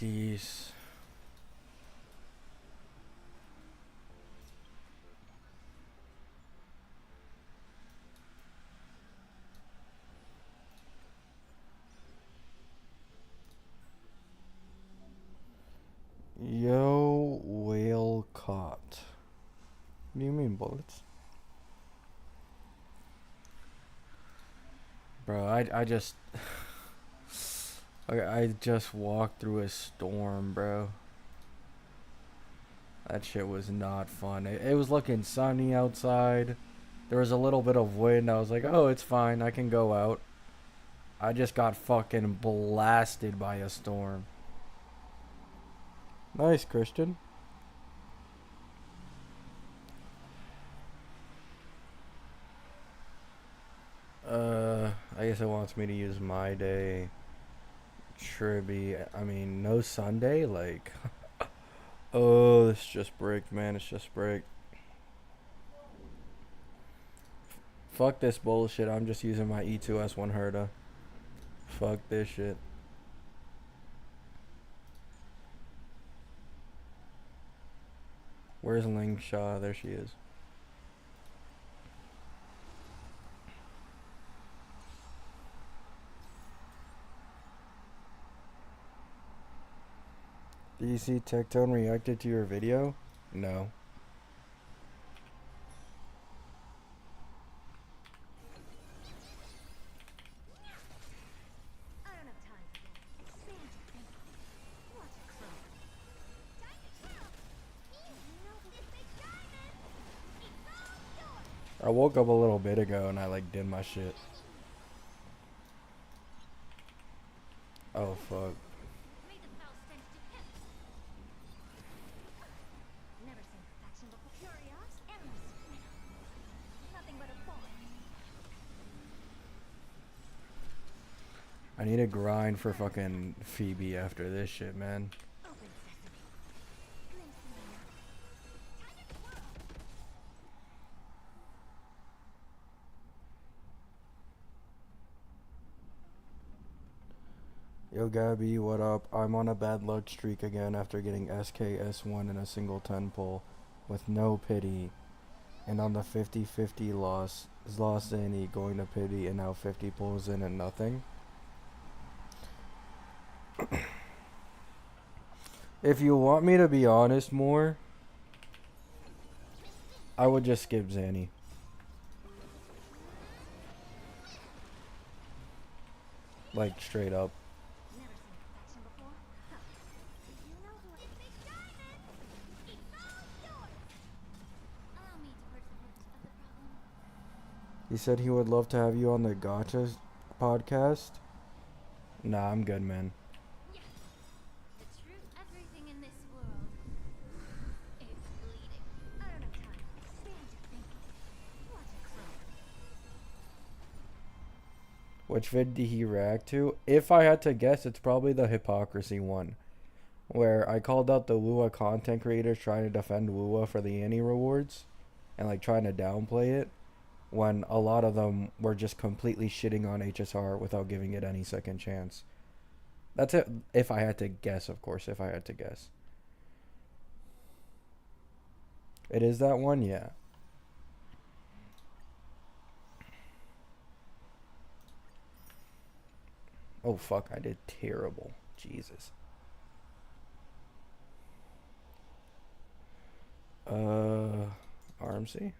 Peace. Yo, whale caught. What do you mean bullets? Bro, I just I just walked through a storm, bro. That shit was not fun. It was looking sunny outside. There was a little bit of wind. I was like, oh, it's fine. I can go out. I just got fucking blasted by a storm. Nice, Christian. I guess it wants me to use my day. Tribby. I mean, no Sunday? Like, oh, it's just brick, man. It's just brick. Fuck this bullshit. I'm just using my E2S1 Herda. Fuck this shit. Where's Ling Sha? There she is. Did you see Tectone reacted to your video? No. I woke up a little bit ago and I like did my shit. Oh fuck. I need to grind for fucking Phoebe after this shit, man. Yo Gabby, what up? I'm on a bad luck streak again after getting SKS1 in a single 10 pull with no pity. And on the 50-50 loss Zanny going to pity and now 50 pulls in and nothing. If you want me to be honest more, I would just skip Zanny. Like straight up. He said he would love to have you on the gacha podcast. Nah, I'm good, man. Which vid did he react to? If I had to guess, it's probably the hypocrisy one. Where I called out the Wuwa content creators trying to defend Wuwa for the Annie rewards. And like trying to downplay it. When a lot of them were just completely shitting on HSR without giving it any second chance. That's it. If I had to guess, of course. If I had to guess. It is that one? Yeah. Oh fuck, I did terrible. Jesus. RMC?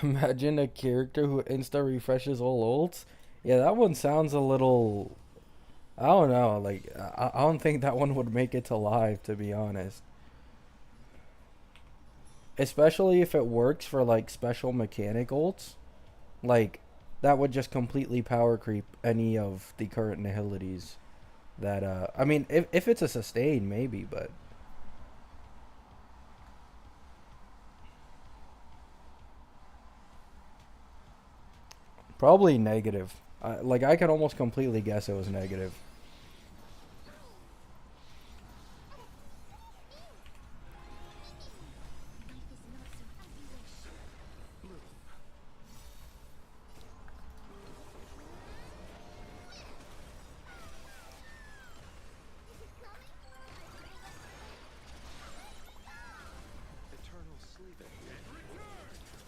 Imagine a character who insta refreshes all ults. Yeah, that one sounds a little. I don't know. Like, I don't think that one would make it to live, to be honest. Especially if it works for like special mechanic ults. Like, that would just completely power creep any of the current nihilities. That I mean, if it's a sustain, maybe, but. Probably negative. Like, I could almost completely guess it was negative.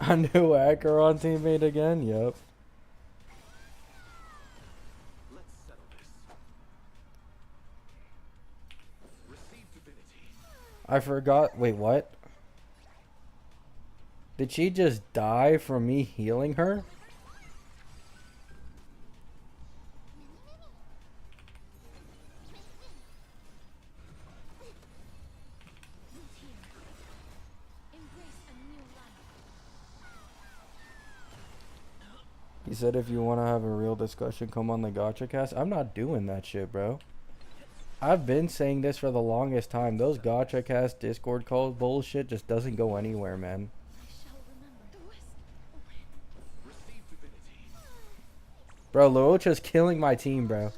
A new hacker on teammate again? Yep. I forgot. Wait, what? Did she just die from me healing her? He said if you want to have a real discussion, come on the gacha cast. I'm not doing that shit, bro. I've been saying this for the longest time. Those gacha cast Discord calls bullshit just doesn't go anywhere, man. Bro, Luocha's killing my team, bro.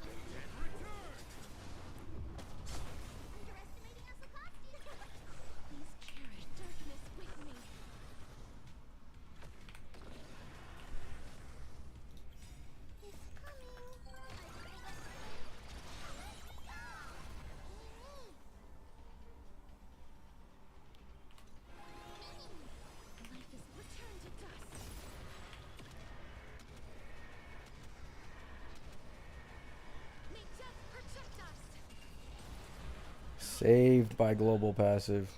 Saved by global passive.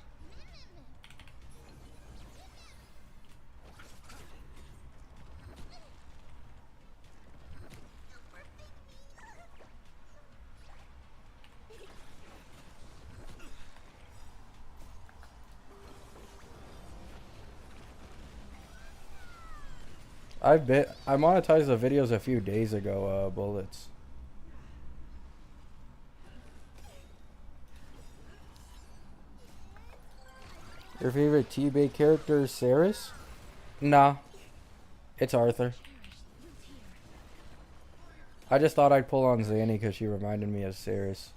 I monetized the videos a few days ago, bullets. Your favorite T-bait character is Ceres? Nah. It's Arthur. I just thought I'd pull on Zanny because she reminded me of Ceres.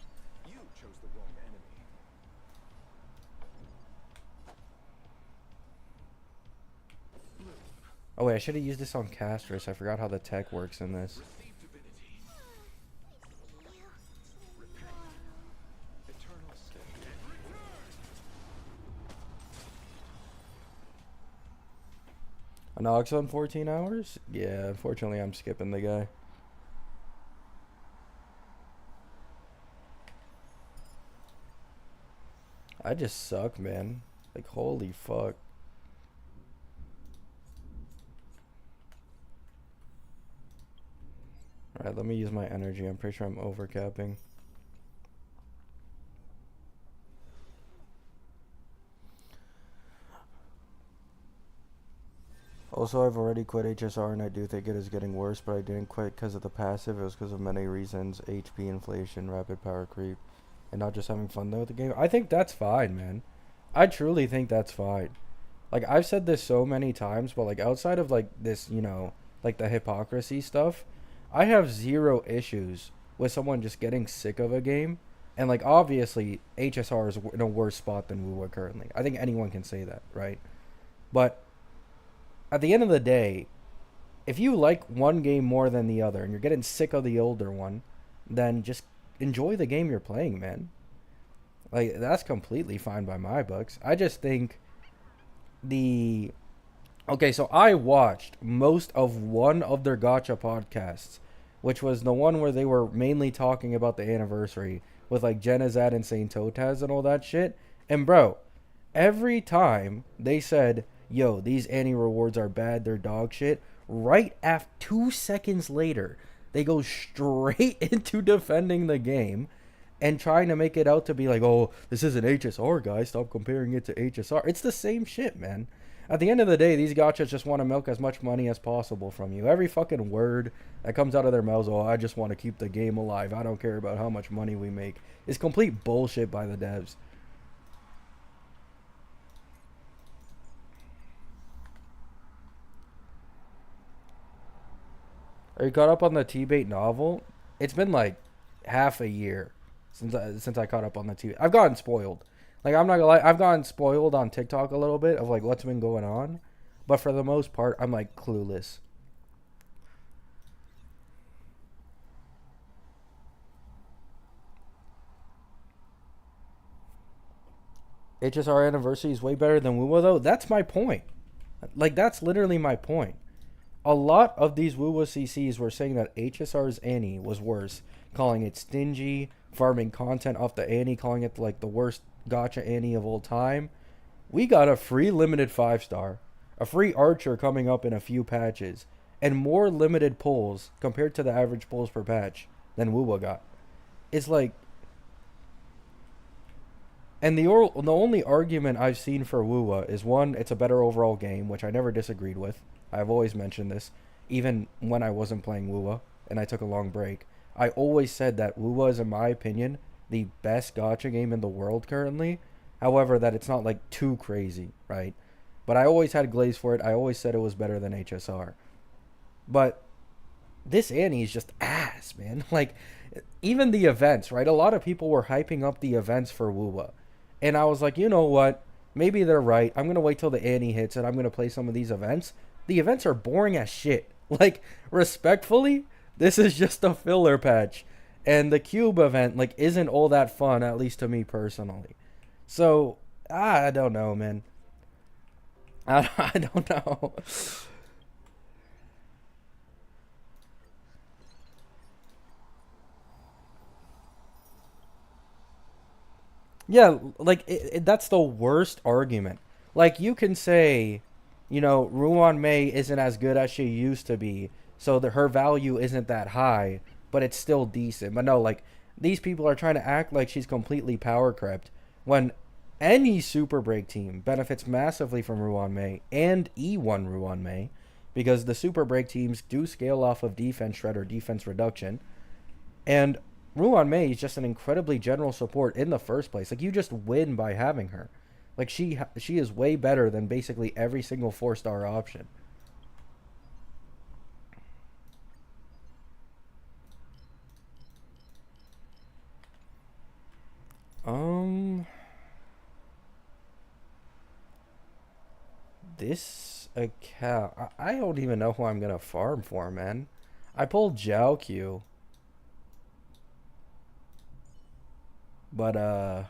Oh wait, I should have used this on Castress. I forgot how the tech works in this. An Ox on 14 hours? Yeah, unfortunately I'm skipping the guy. I just suck, man. Like, holy fuck. Alright, let me use my energy. I'm pretty sure I'm overcapping. Also, I've already quit HSR and I do think it is getting worse, but I didn't quit because of the passive. It was because of many reasons. HP inflation, rapid power creep, and not just having fun though with the game. I think that's fine, man. I truly think that's fine. Like, I've said this so many times, but like outside of like this, you know, like the hypocrisy stuff, I have zero issues with someone just getting sick of a game. And like, obviously HSR is in a worse spot than Wuwa currently. I think anyone can say that, right? But at the end of the day, if you like one game more than the other and you're getting sick of the older one, then just enjoy the game you're playing, man. Like, that's completely fine by my books. I just think okay, so I watched most of one of their gacha podcasts, which was the one where they were mainly talking about the anniversary with like Genazad and Saint Totaz and all that shit. And bro, every time they said, yo, these annie rewards are bad, they're dog shit, right after 2 seconds later, they go straight into defending the game and trying to make it out to be like, oh, this is an HSR, guys, stop comparing it to HSR. It's the same shit, man. At the end of the day, these gachas just want to milk as much money as possible from you. Every fucking word that comes out of their mouths, oh, I just want to keep the game alive, I don't care about how much money we make, is complete bullshit by the devs. Are you caught up on the T-Bait novel? It's been like half a year since I caught up on the T. I've gotten spoiled. Like, I'm not gonna lie, I've gotten spoiled on TikTok a little bit of like what's been going on, but for the most part, I'm like clueless. HSR anniversary is way better than Wuwa though. That's my point. Like, that's literally my point. A lot of these Wuwa CCs were saying that HSR's Annie was worse, calling it stingy, farming content off the Annie, calling it like the worst gacha Annie of all time. We got a free limited 5-star, a free archer coming up in a few patches, and more limited pulls compared to the average pulls per patch than Wuwa got. It's like, and the only argument I've seen for Wuwa is one, it's a better overall game, which I never disagreed with. I've always mentioned this, even when I wasn't playing Wuwa and I took a long break. I always said that Wuwa is, in my opinion, the best gacha game in the world currently. However, that it's not like too crazy, right? But I always had glaze for it. I always said it was better than HSR. But this Annie is just ass, man. Like, even the events, right? A lot of people were hyping up the events for Wuwa. And I was like, you know what? Maybe they're right. I'm going to wait till the Annie hits and I'm going to play some of these events. The events are boring as shit. Like, respectfully, this is just a filler patch. And the Cube event, like, isn't all that fun, at least to me personally. So, I don't know, man. I don't know. Yeah, like that's the worst argument. Like you can say, Ruan Mei isn't as good as she used to be, so her value isn't that high, but it's still decent. But no, like these people are trying to act like she's completely power crept when any super break team benefits massively from Ruan Mei and E1 Ruan Mei because the super break teams do scale off of defense shred or defense reduction. And Ruan Mei is just an incredibly general support in the first place. Like you just win by having her. Like she is way better than basically every single 4-star option. Um, this account, I don't even know who I'm gonna farm for, man. I pulled Jiao Q, but I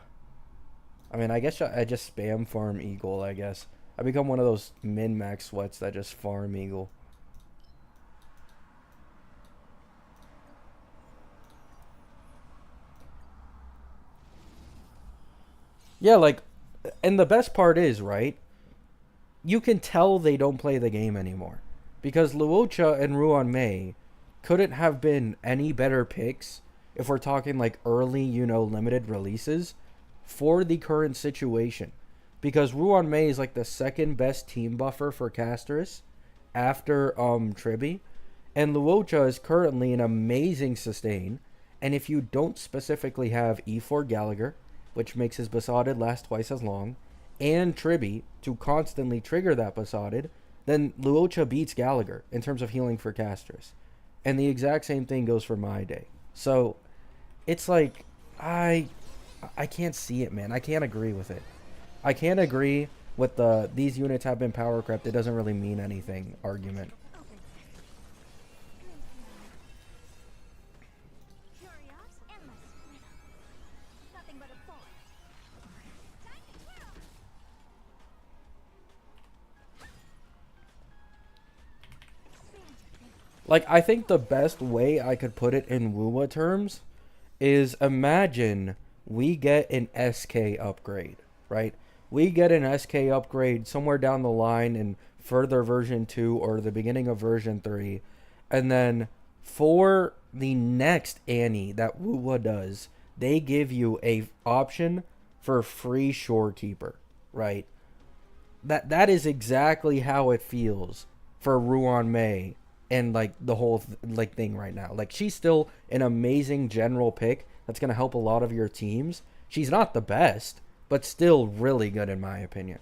mean, I guess I just spam farm Eagle. I guess I become one of those min max sweats that just farm Eagle. Yeah, like, and the best part is, right? You can tell they don't play the game anymore because Luocha and Ruan Mei couldn't have been any better picks if we're talking like early, limited releases for the current situation. Because Ruan Mei is like the second best team buffer for casters after Tribi, and Luocha is currently an amazing sustain. And if you don't specifically have E4 Gallagher, which makes his Besotted last twice as long, and Tribi to constantly trigger that Besotted, then Luocha beats Gallagher in terms of healing for casters. And the exact same thing goes for My Day. So it's like I I can't see it, man. I can't agree with it. I can't agree with the these units have been power crept. It doesn't really mean anything argument. Like, I think the best way I could put it in Wuwa terms is imagine we get an SK upgrade, right? We get an SK upgrade somewhere down the line in further version 2 or the beginning of version 3. And then for the next Annie that Wuwa does, they give you a option for free shorekeeper, right? That is exactly how it feels for Ruan Mei and like the whole like thing right now. Like she's still an amazing general pick that's going to help a lot of your teams. She's not the best, but still really good in my opinion.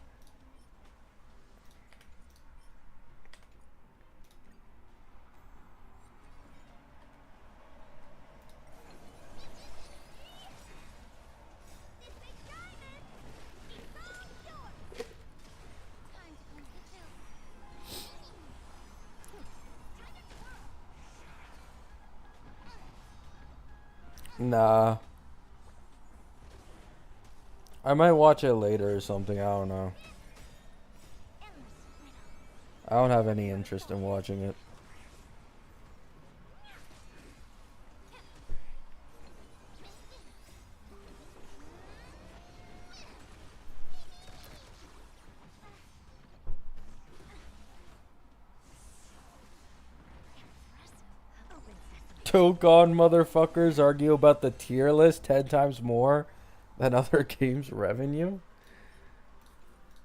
Nah, I might watch it later or something. I don't know. I don't have any interest in watching it. Dokkan motherfuckers argue about the tier list 10 times more than other games' revenue?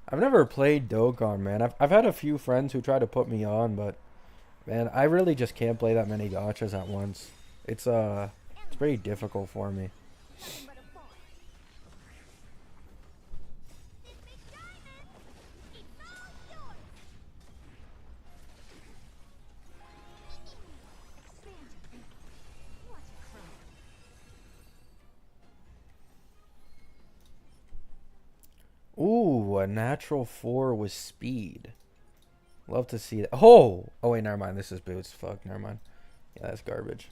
I've never played Dokkan, man. I've had a few friends who try to put me on, but man, I really just can't play that many gachas at once. It's pretty difficult for me. Ooh, a natural 4 with speed. Love to see that. Oh wait, never mind. This is boots. Fuck, never mind. Yeah, that's garbage.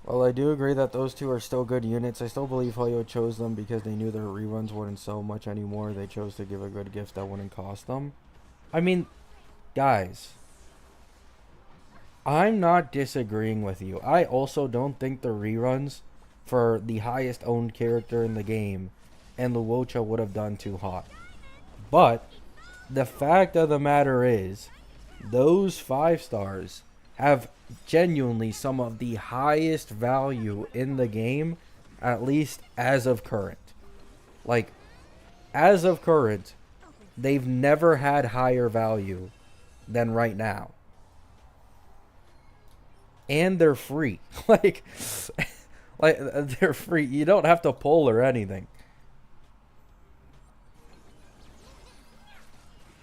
Well, I do agree that those two are still good units. I still believe Hoyo chose them because they knew their reruns wouldn't sell much anymore. They chose to give a good gift that wouldn't cost them. I mean, guys, I'm not disagreeing with you. I also don't think the reruns for the highest owned character in the game and Luocha would have done too hot. But the fact of the matter is, those 5 stars have genuinely some of the highest value in the game, at least as of current. Like, as of current, they've never had higher value than right now. And they're free. like they're free. You don't have to pull or anything.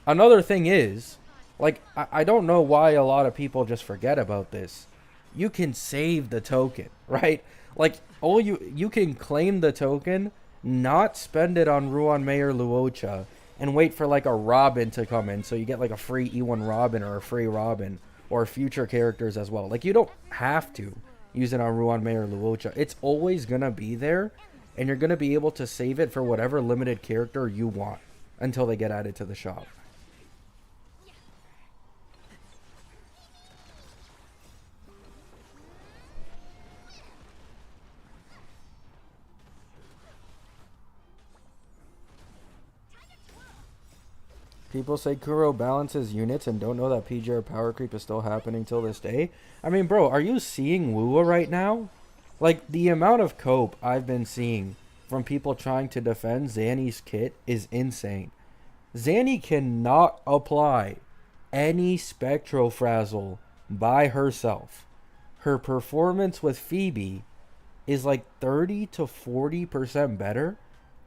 Another thing is, like, I don't know why a lot of people just forget about this. You can save the token, right? Like, you can claim the token, not spend it on Ruan Mei or Luocha, and wait for, like, a Robin to come in, so you get, like, a free E1 Robin or a free Robin, or future characters as well. Like, you don't have to use it on Ruan Mei or Luocha. It's always gonna be there, and you're gonna be able to save it for whatever limited character you want until they get added to the shop. People say Kuro balances units and don't know that PGR power creep is still happening till this day. I mean, bro, are you seeing Wuwa right now? Like, the amount of cope I've been seeing from people trying to defend Zanny's kit is insane. Zanny cannot apply any Spectrofrazzle by herself. Her performance with Phoebe is like 30 to 40% better.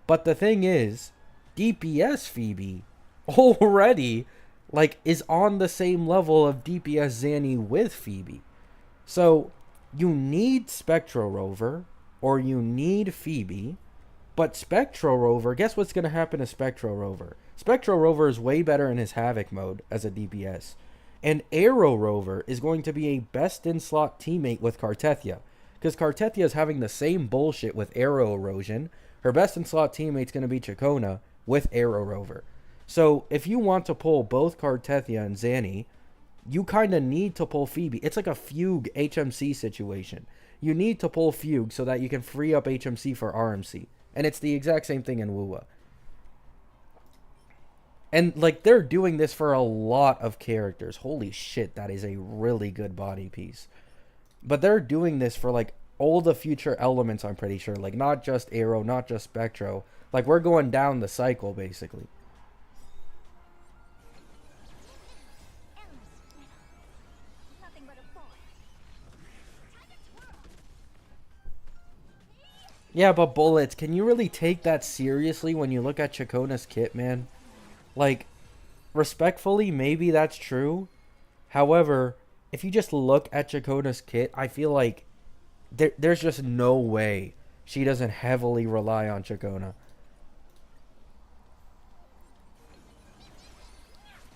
But the thing is, DPS Phoebe already, like, is on the same level of DPS Zanny with Phoebe. So you need Spectro Rover or you need Phoebe, but Spectro Rover, guess what's going to happen to Spectro Rover? Spectro Rover is way better in his Havoc mode as a DPS. And Arrow Rover is going to be a best in slot teammate with Cartethia, because Cartethia is having the same bullshit with Arrow Erosion. Her best in slot teammate's going to be Chacona with Arrow Rover. So if you want to pull both Cartethia and Zanny, you kind of need to pull Phoebe. It's like a Fugue HMC situation. You need to pull Fugue so that you can free up HMC for RMC. And it's the exact same thing in Wuwa. And, like, they're doing this for a lot of characters. Holy shit, that is a really good body piece. But they're doing this for, like, all the future elements, I'm pretty sure. Like, not just Arrow, not just Spectro. Like, we're going down the cycle, basically. Yeah, but Bullets, can you really take that seriously when you look at Chacona's kit, man? Like, respectfully, maybe that's true. However, if you just look at Chacona's kit, I feel like there's just no way she doesn't heavily rely on Chacona.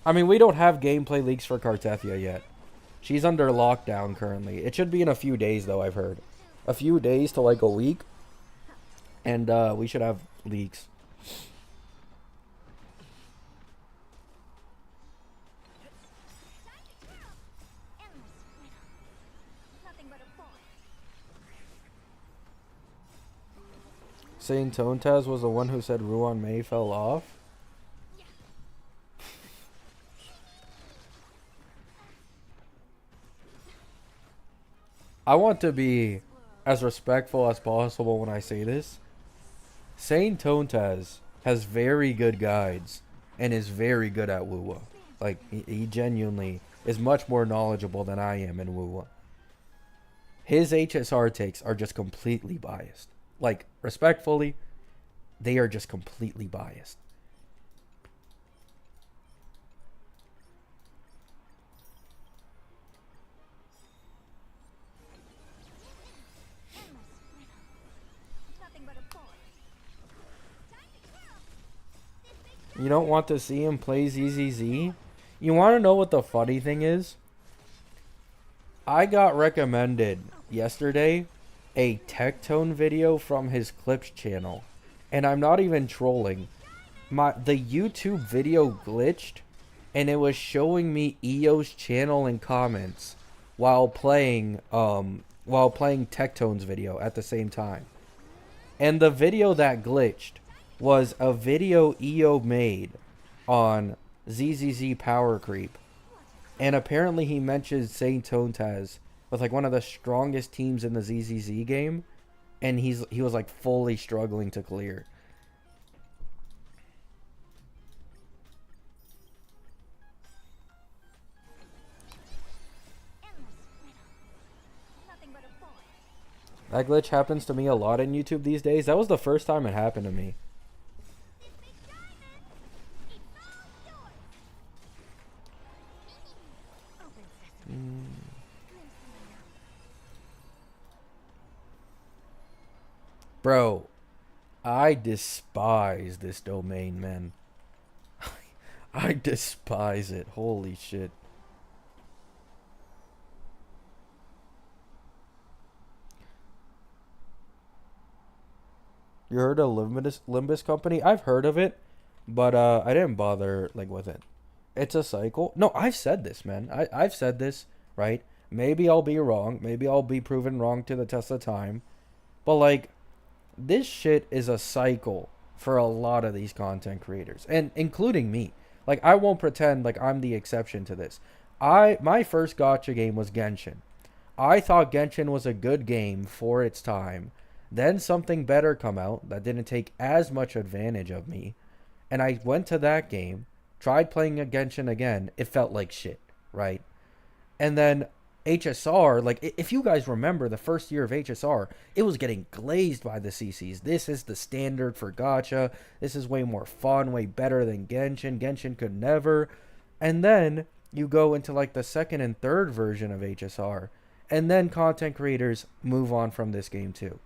I mean, we don't have gameplay leaks for Cartethia yet. She's under lockdown currently. It should be in a few days, though, I've heard. A few days to like a week. And we should have leaks. Saying Tontaz was the one who said Ruan Mei fell off? I want to be as respectful as possible when I say this. Saint Tontaz has very good guides and is very good at Wuwa. Like, he genuinely is much more knowledgeable than I am in Wuwa. His HSR takes are just completely biased. Like, respectfully, they are just completely biased. You don't want to see him play ZZZ? You want to know what the funny thing is? I got recommended yesterday a Tectone video from his Clips channel. And I'm not even trolling. The YouTube video glitched and it was showing me EO's channel in comments while playing Tectone's video at the same time. And the video that glitched was a video EO made on ZZZ Power Creep. And apparently he mentions Saint Tontaz with like one of the strongest teams in the ZZZ game. And he was like fully struggling to clear. That glitch happens to me a lot in YouTube these days. That was the first time it happened to me. Bro, I despise this domain, man. I despise it. Holy shit. You heard of Limbus Company? I've heard of it, but I didn't bother like with it. It's a cycle. No, I've said this, man. I've said this, right? Maybe I'll be wrong. Maybe I'll be proven wrong to the test of time. But like, this shit is a cycle for a lot of these content creators, and including me. Like, I won't pretend like I'm the exception to this. My first gacha game was Genshin. I thought Genshin was a good game for its time. Then something better come out that didn't take as much advantage of me, and I went to that game, tried playing a Genshin again. It felt like shit, right? And then HSR, like, if you guys remember the first year of HSR, it was getting glazed by the CCs. This is the standard for gacha. This is way more fun, way better than Genshin. Genshin could never. And then you go into like the second and third version of HSR, and then content creators move on from this game too.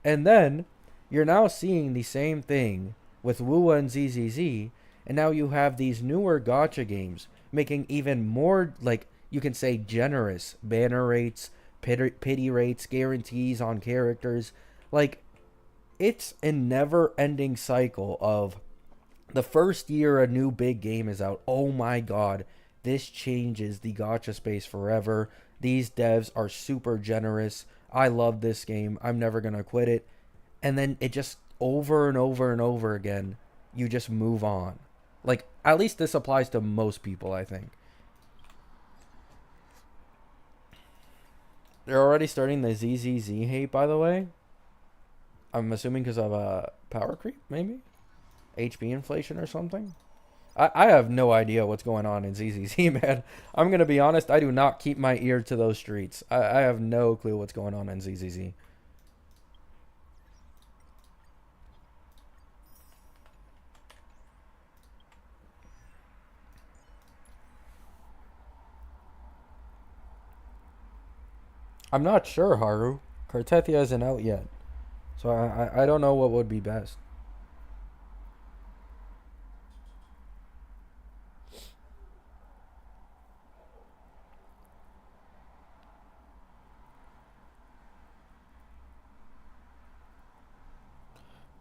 And then you're now seeing the same thing with Wuwa and ZZZ, and now you have these newer gacha games making even more, like, you can say generous banner rates, pity rates, guarantees on characters. Like, it's a never-ending cycle of the first year a new big game is out. Oh my god, this changes the gacha space forever. These devs are super generous. I love this game. I'm never going to quit it. And then it just over and over and over again, you just move on. Like, at least this applies to most people, I think. They're already starting the ZZZ hate, by the way. I'm assuming because of power creep, maybe? HP inflation or something? I have no idea what's going on in ZZZ, man. I'm going to be honest, I do not keep my ear to those streets. I have no clue what's going on in ZZZ. I'm not sure, Haru. Cartethia isn't out yet. So I don't know what would be best.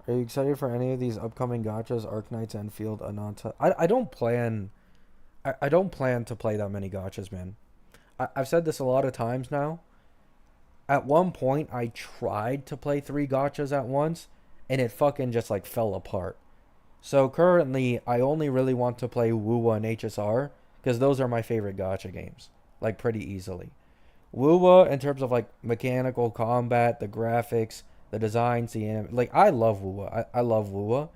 Are you excited for any of these upcoming gachas, Arknights, Enfield, Ananta? I don't plan to play that many gachas, man. I've said this a lot of times now. At one point, I tried to play 3 gachas at once, and it fucking just like fell apart. So currently, I only really want to play Wuwa and HSR because those are my favorite gacha games, like pretty easily. Wuwa in terms of like mechanical combat, the graphics, the designs, like I love Wuwa. I love Wuwa.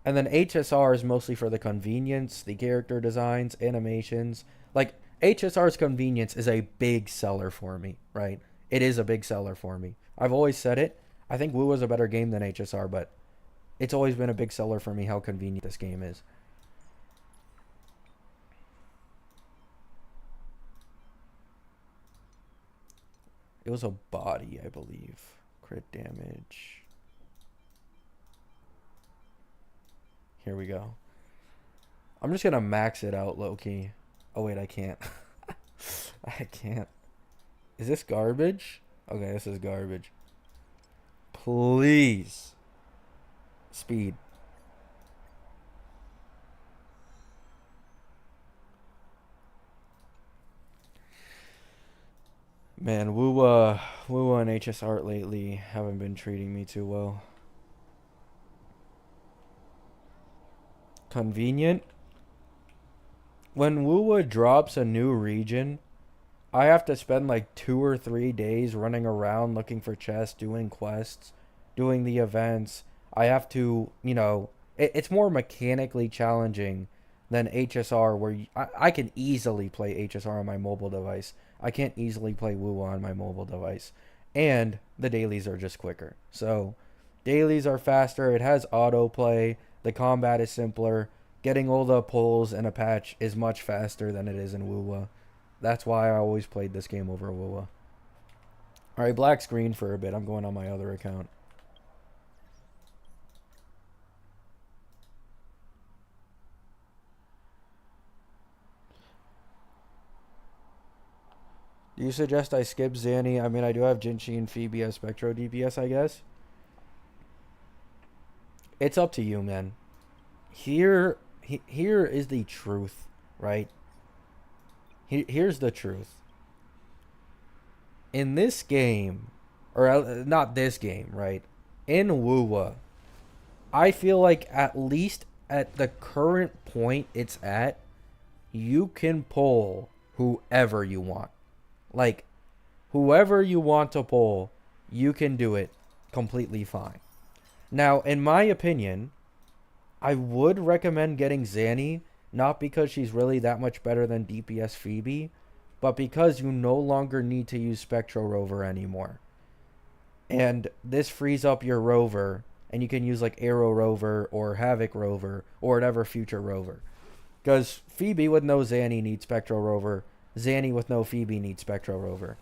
And then HSR is mostly for the convenience, the character designs, animations. Like HSR's convenience is a big seller for me, right? It is a big seller for me. I've always said it. I think Wuwa is a better game than HSR, but it's always been a big seller for me how convenient this game is. It was a body, I believe. Crit damage. Here we go. I'm just gonna max it out, low-key. Oh wait, I can't. I can't. Is this garbage? Okay, this is garbage. Please. Speed. Man, Wuwa and HSR lately haven't been treating me too well. Convenient. When Wuwa drops a new region, I have to spend like 2 or 3 days running around looking for chests, doing quests, doing the events. I have to, it's more mechanically challenging than HSR, where I can easily play HSR on my mobile device. I can't easily play Wuwa on my mobile device. And the dailies are just quicker. So, dailies are faster. It has autoplay. The combat is simpler. Getting all the pulls in a patch is much faster than it is in Wuwa. That's why I always played this game over Wuwa. Alright, black screen for a bit. I'm going on my other account. Do you suggest I skip Zanny? I mean, I do have Jinchi and Phoebe as Spectro DPS, I guess. It's up to you, man. Here is the truth, right? Here's the truth. In this game, or not this game, right? In Wuwa, I feel like at least at the current point it's at, you can pull whoever you want. Like, whoever you want to pull, you can do it completely fine. Now, in my opinion, I would recommend getting Zanny, not because she's really that much better than DPS Phoebe, but because you no longer need to use Spectro Rover anymore. And this frees up your Rover, and you can use like Arrow Rover or Havoc Rover or whatever future Rover. Because Phoebe with no Zanny needs Spectro Rover. Zanny with no Phoebe needs Spectro Rover.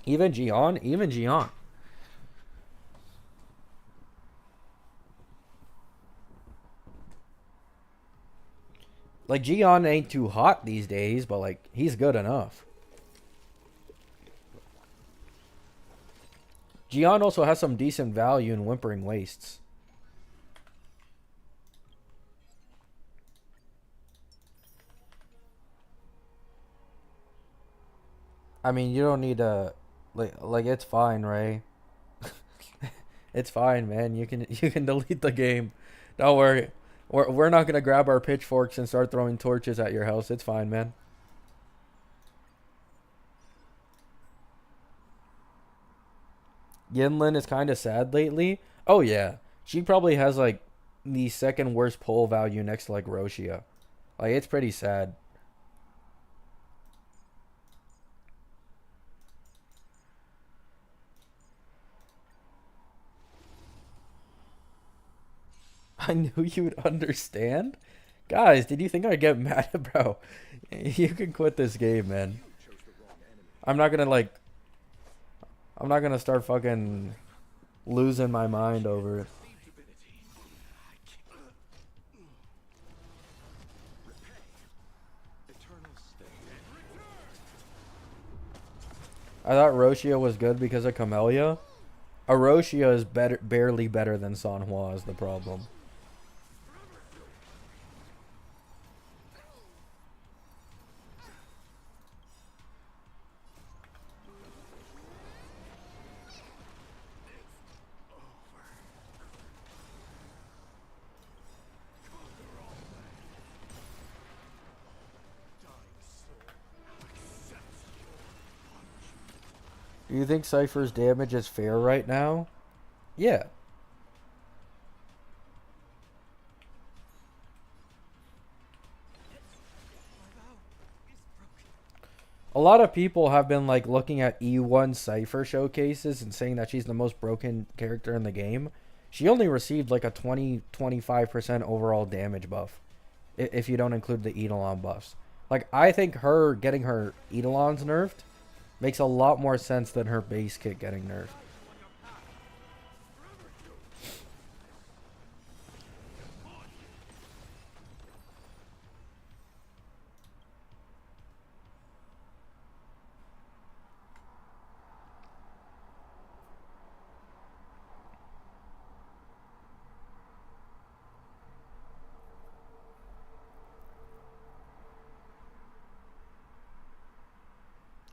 Even Gian. Like, Gian ain't too hot these days, but, like, he's good enough. Gian also has some decent value in Whimpering Wastes. I mean, you don't need to... Like it's fine, Ray. It's fine, man. You can delete the game. Don't worry. We're not going to grab our pitchforks and start throwing torches at your house. It's fine, man. Yinlin is kind of sad lately. Oh, yeah. She probably has, like, the second worst pull value next to, like, Roshia. Like, it's pretty sad. I knew you would understand. Guys, did you think I'd get mad, bro? You can quit this game, man. I'm not gonna, like... I'm not gonna start fucking... losing my mind over it. I thought Roshia was good because of Camellia. Aroshia is better, barely better than Sanhua is the problem. Do you think Cypher's damage is fair right now? Yeah. A lot of people have been like looking at E1 Cypher showcases and saying that she's the most broken character in the game. She only received like a 20-25% overall damage buff if you don't include the Eidolon buffs. Like, I think her getting her Eidolons nerfed makes a lot more sense than her base kit getting nerfed.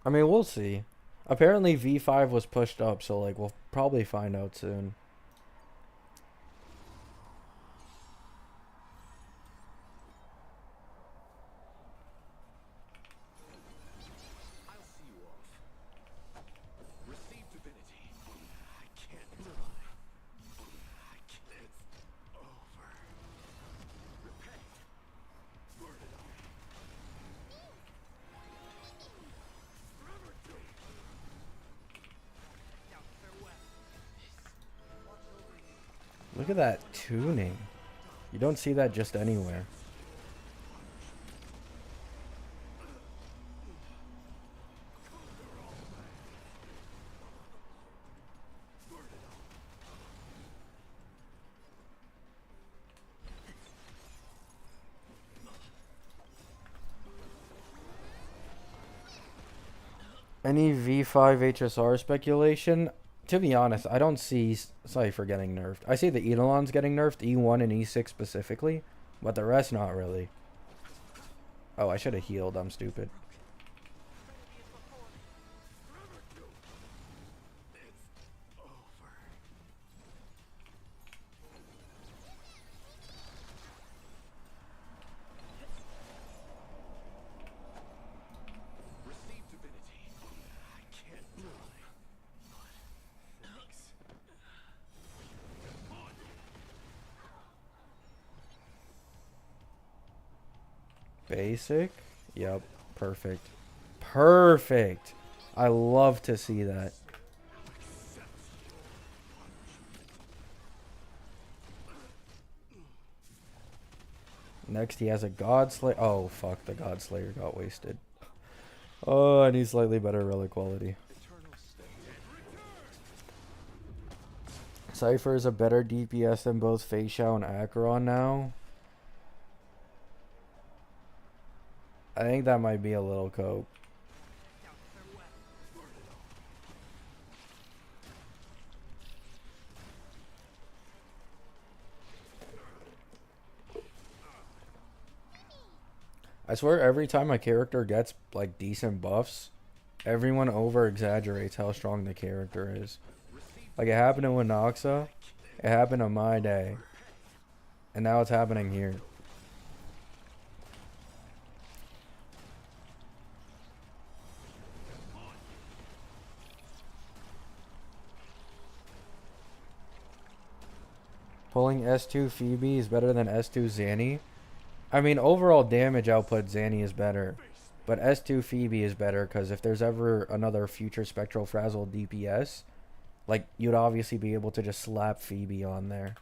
I mean, we'll see. Apparently V5 was pushed up, so like we'll probably find out soon. Look at that tuning. You don't see that just anywhere. Any V5 HSR speculation? To be honest, I don't see Cypher getting nerfed. I see the Eidolons getting nerfed, E1 and E6 specifically, but the rest not really. Oh, I should have healed. I'm stupid. Basic? Yep. Perfect. Perfect. I love to see that. Next, he has a God Slayer. Oh, fuck. The God Slayer got wasted. Oh, I need slightly better relic quality. Cypher is a better DPS than both Fei Xiao and Acheron now. I think that might be a little cope. I swear every time a character gets like decent buffs, everyone over exaggerates how strong the character is. Like it happened to Winoxa, it happened on my day, and now it's happening here. Pulling S2 Phoebe is better than S2 Zanny. I mean, overall damage output, Zanny is better. But S2 Phoebe is better because if there's ever another future Spectral Frazzle DPS, like, you'd obviously be able to just slap Phoebe on there.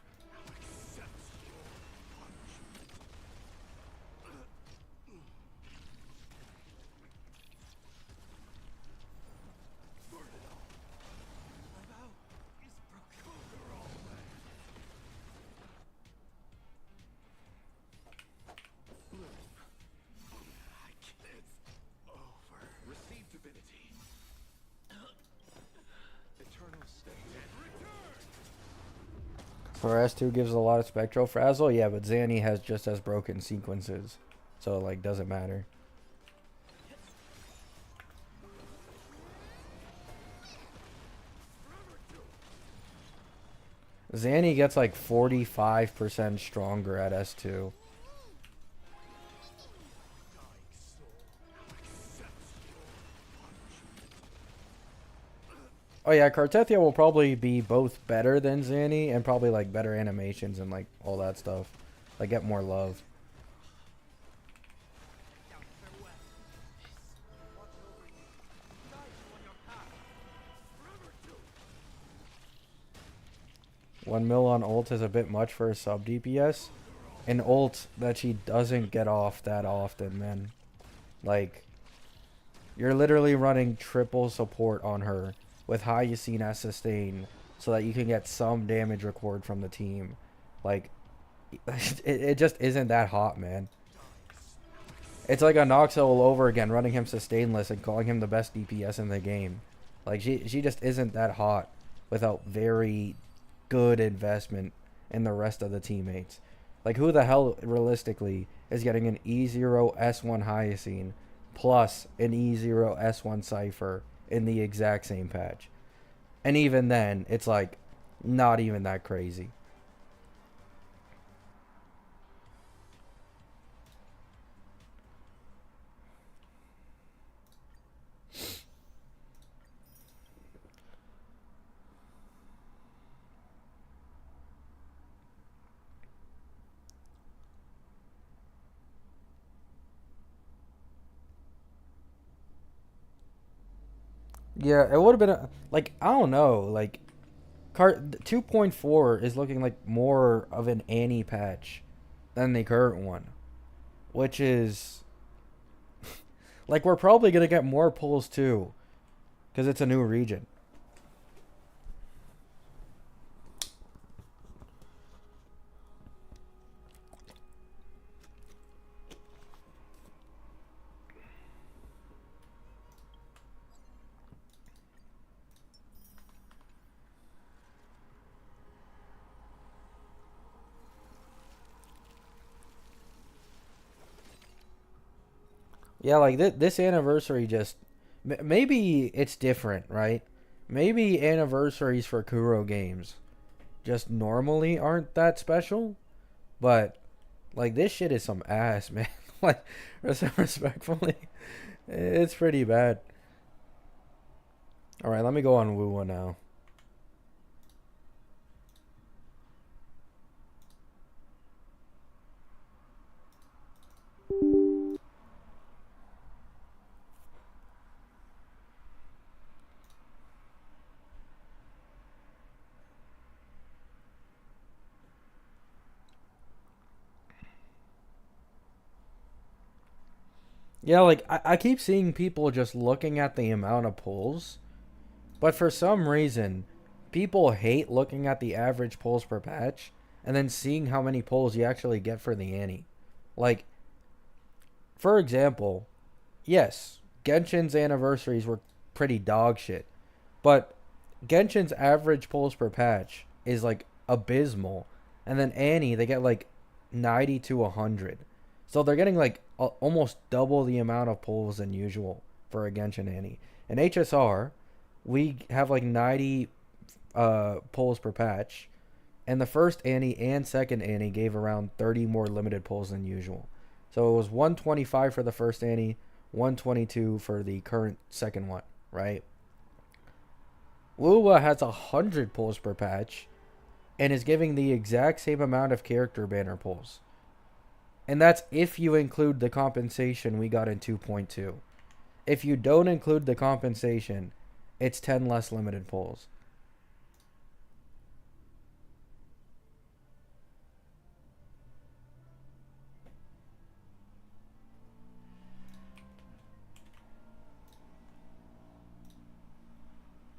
For S2 gives a lot of spectral frazzle, yeah, but Zanny has just as broken sequences. So it, like, doesn't matter. Zanny gets like 45% stronger at S2. Oh yeah, Cartethia will probably be both better than Zanny and probably like better animations and like all that stuff. Like get more love. One mil on ult is a bit much for a sub DPS. An ult that she doesn't get off that often, man. Like, you're literally running triple support on her with Hyacine as sustain so that you can get some damage record from the team. Like, it just isn't that hot, man. It's like a Nox all over again, running him sustainless and calling him the best DPS in the game. Like, she just isn't that hot without very good investment in the rest of the teammates. Like, who the hell, realistically, is getting an E0 S1 Hyacine plus an E0 S1 Cypher in the exact same patch? And even then, it's like, not even that crazy. Yeah, it would have been like, I don't know, like 2.4 is looking like more of an Annie patch than the current one, which is like we're probably gonna get more pulls too, because it's a new region. Yeah, like this anniversary just maybe it's different, right? Maybe anniversaries for Kuro games just normally aren't that special, but like this shit is some ass, man. Like respectfully, it's pretty bad. All right, let me go on Wuwa now. Yeah, like I keep seeing people just looking at the amount of pulls, but for some reason, people hate looking at the average pulls per patch and then seeing how many pulls you actually get for the Annie. Like, for example, yes, Genshin's anniversaries were pretty dog shit, but Genshin's average pulls per patch is like abysmal, and then Annie they get like 90 to 100, so they're getting like almost double the amount of pulls than usual for a Genshin Annie. In HSR, we have like 90 pulls per patch, and the first Annie and second Annie gave around 30 more limited pulls than usual. So it was 125 for the first Annie, 122 for the current second one, right? Wuwa has 100 pulls per patch and is giving the exact same amount of character banner pulls. And that's if you include the compensation we got in 2.2. If you don't include the compensation, it's 10 less limited pulls.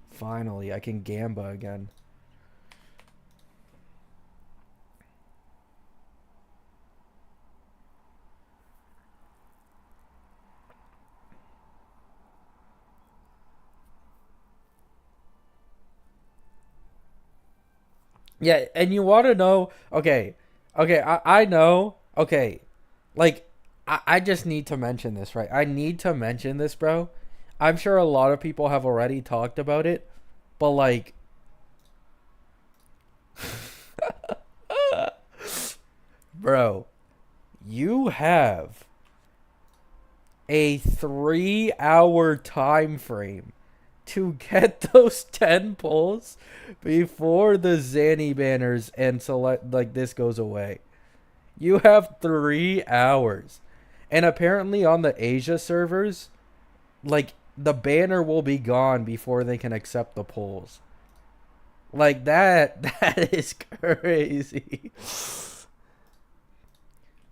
Finally, I can Gamba again. Yeah, and you want to know? Okay, okay, I know. Okay, like I just need to mention this, right? I need to mention this, bro. I'm sure a lot of people have already talked about it, but like, bro, you have a 3 hour time frame to get those 10 pulls before the Zanny banners and select like this goes away. You have 3 hours. And apparently on the Asia servers, like the banner will be gone before they can accept the polls. Like that that is crazy.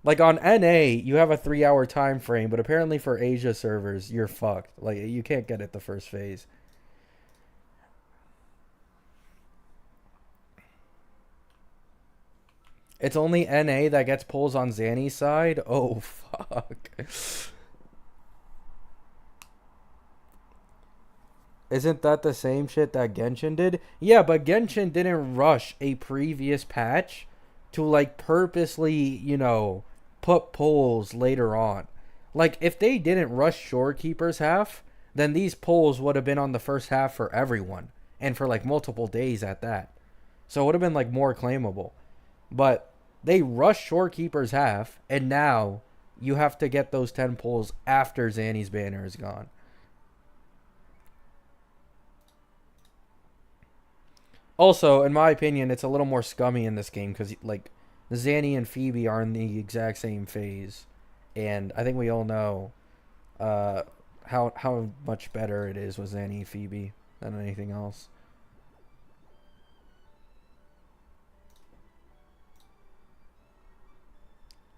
Like on NA, you have a 3 hour time frame, but apparently for Asia servers, you're fucked. Like you can't get it the first phase. It's only NA that gets pulls on Zanny's side. Oh fuck. Isn't that the same shit that Genshin did? Yeah, but Genshin didn't rush a previous patch to like purposely, put polls later on. Like if they didn't rush Shorekeeper's half, then these polls would have been on the first half for everyone and for like multiple days at that. So it would have been like more claimable. But they rushed Shorekeeper's half and now you have to get those 10 polls after Zanny's banner is gone. Also, in my opinion, it's a little more scummy in this game because like Zanny and Phoebe are in the exact same phase, and I think we all know uh, how much better it is with Zanny and Phoebe than anything else.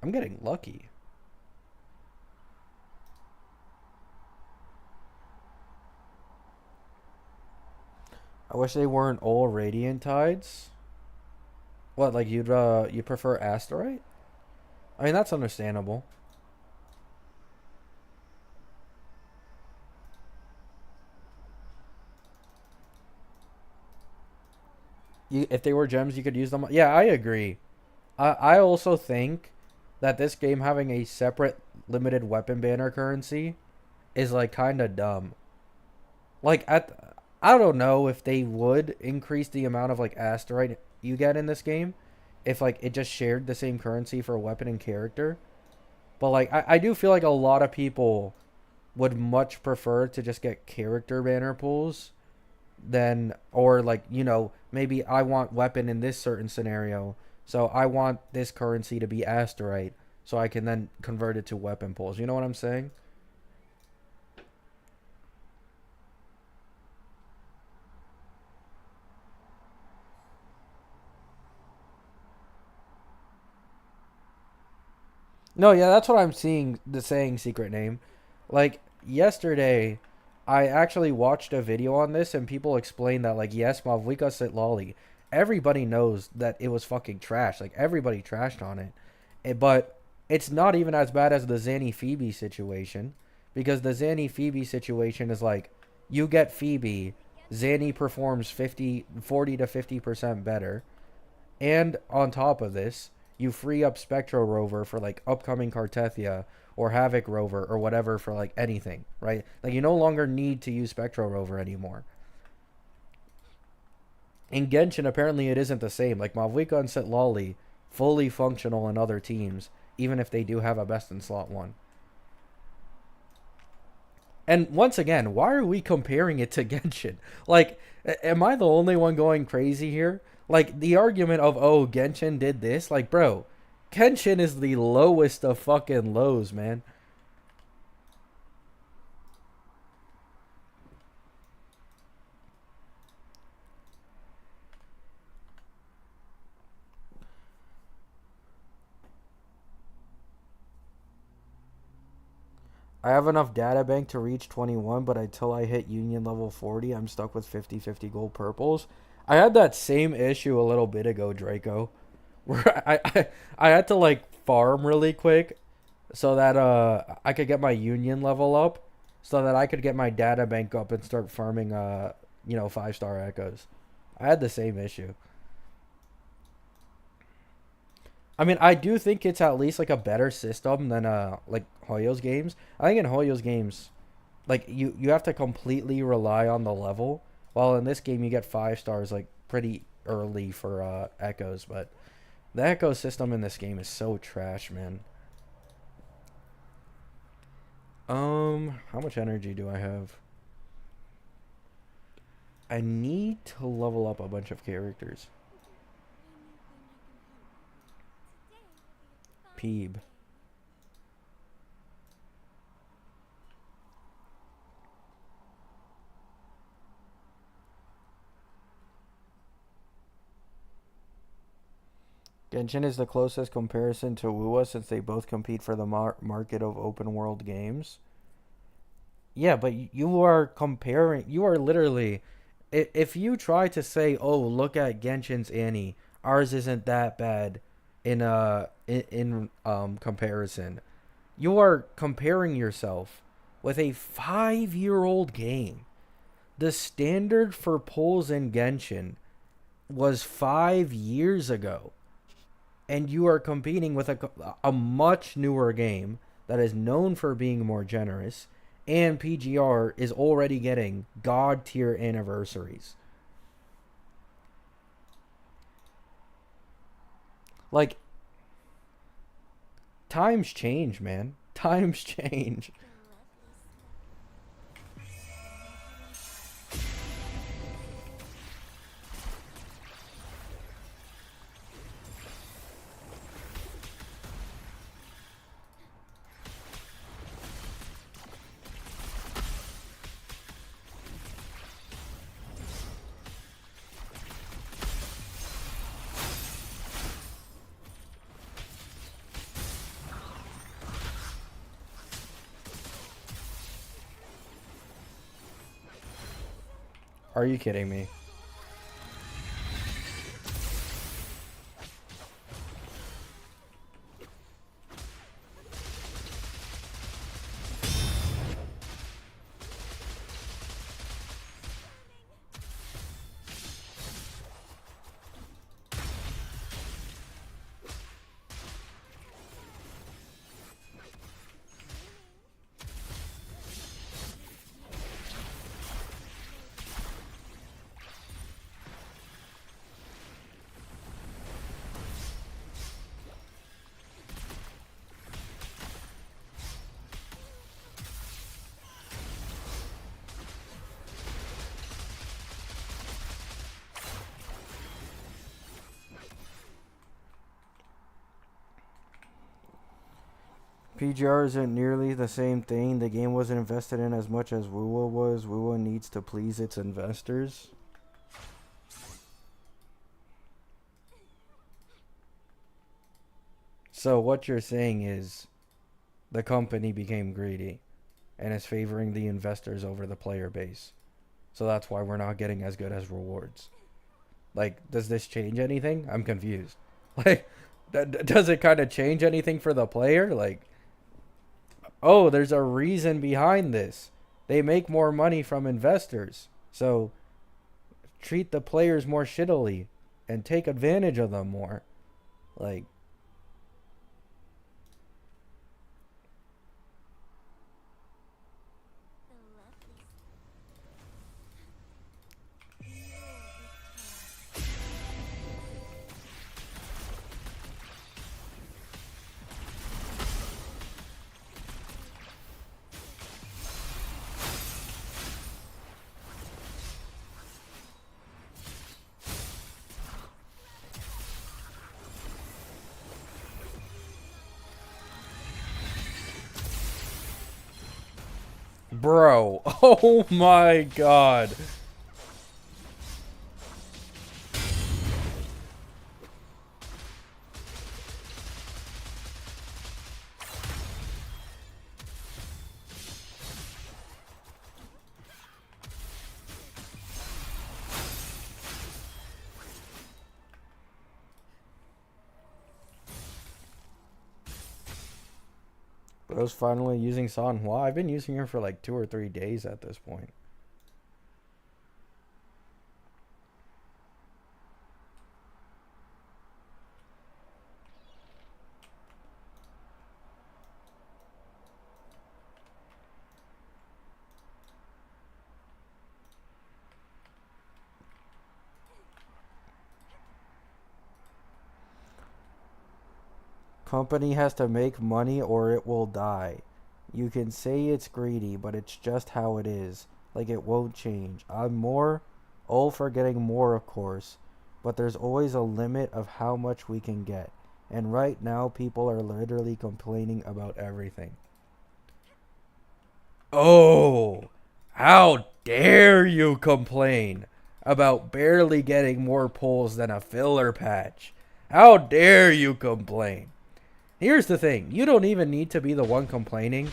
I'm getting lucky. I wish they weren't all Radiant Tides. What, like you prefer Asterite? I mean that's understandable. If they were gems, you could use them. Yeah, I agree. I also think that this game having a separate limited weapon banner currency is like kind of dumb. Like I don't know if they would increase the amount of like asteroid you get in this game if like it just shared the same currency for weapon and character. But like I do feel like a lot of people would much prefer to just get character banner pools than or like, maybe I want weapon in this certain scenario. So I want this currency to be asteroid so I can then convert it to weapon pools. You know what I'm saying? No, yeah, that's what I'm seeing the saying secret name. Like yesterday, I actually watched a video on this and people explained that like yes, Mavlika sit lolly. Everybody knows that it was fucking trash. Like everybody trashed on it. But it's not even as bad as the Zanny Phoebe situation because the Zanny Phoebe situation is like you get Phoebe, Zanny performs 40 to 50% better. And on top of this, you free up Spectro Rover for like upcoming Cartethia or Havoc Rover or whatever for like anything, right? Like you no longer need to use Spectro Rover anymore. In Genshin, apparently it isn't the same. Like Mavlika and Sitlali, fully functional in other teams, even if they do have a best in slot one. And once again, why are we comparing it to Genshin? Like, am I the only one going crazy here? Like, the argument of, oh, Genshin did this? Like, bro, Genshin is the lowest of fucking lows, man. I have enough data bank to reach 21, but until I hit Union level 40, I'm stuck with 50-50 gold purples. I had that same issue a little bit ago, Draco, where I had to like farm really quick so that I could get my Union level up so that I could get my data bank up and start farming 5-star echoes. I had the same issue. I mean, I do think it's at least like a better system than like Hoyo's games. I think in Hoyo's games, like you have to completely rely on the level, while in this game you get 5 stars like pretty early for echoes. But the echo system in this game is so trash, man. How much energy do I have? I need to level up a bunch of characters. Peeb. Genshin is the closest comparison to Wuwa since they both compete for the market of open world games. Yeah, but you are comparing. You are literally. If you try to say, "Oh, look at Genshin's Annie, ours isn't that bad," in comparison, you are comparing yourself with a 5-year-old game. The standard for polls in Genshin was 5 years ago, and you are competing with a much newer game that is known for being more generous, and PGR is already getting god tier anniversaries. Like, times change, man. Times change. Are you kidding me? PGR isn't nearly the same thing. The game wasn't invested in as much as Wuwa was. Wuwa needs to please its investors. So what you're saying is the company became greedy and is favoring the investors over the player base. So that's why we're not getting as good as rewards. Like, does this change anything? I'm confused. Like, does it kind of change anything for the player? Like, oh, there's a reason behind this. They make more money from investors. So treat the players more shittily and take advantage of them more. Like, bro. Oh my god. Bro's finally using Sanhua. I've been using her for like 2 or 3 days at this point. Company has to make money or it will die. You can say it's greedy, but it's just how it is. Like it won't change. I'm more all for getting more, of course, but there's always a limit of how much we can get. And right now, people are literally complaining about everything. Oh, how dare you complain about barely getting more pulls than a filler patch? How dare you complain? Here's the thing. You don't even need to be the one complaining,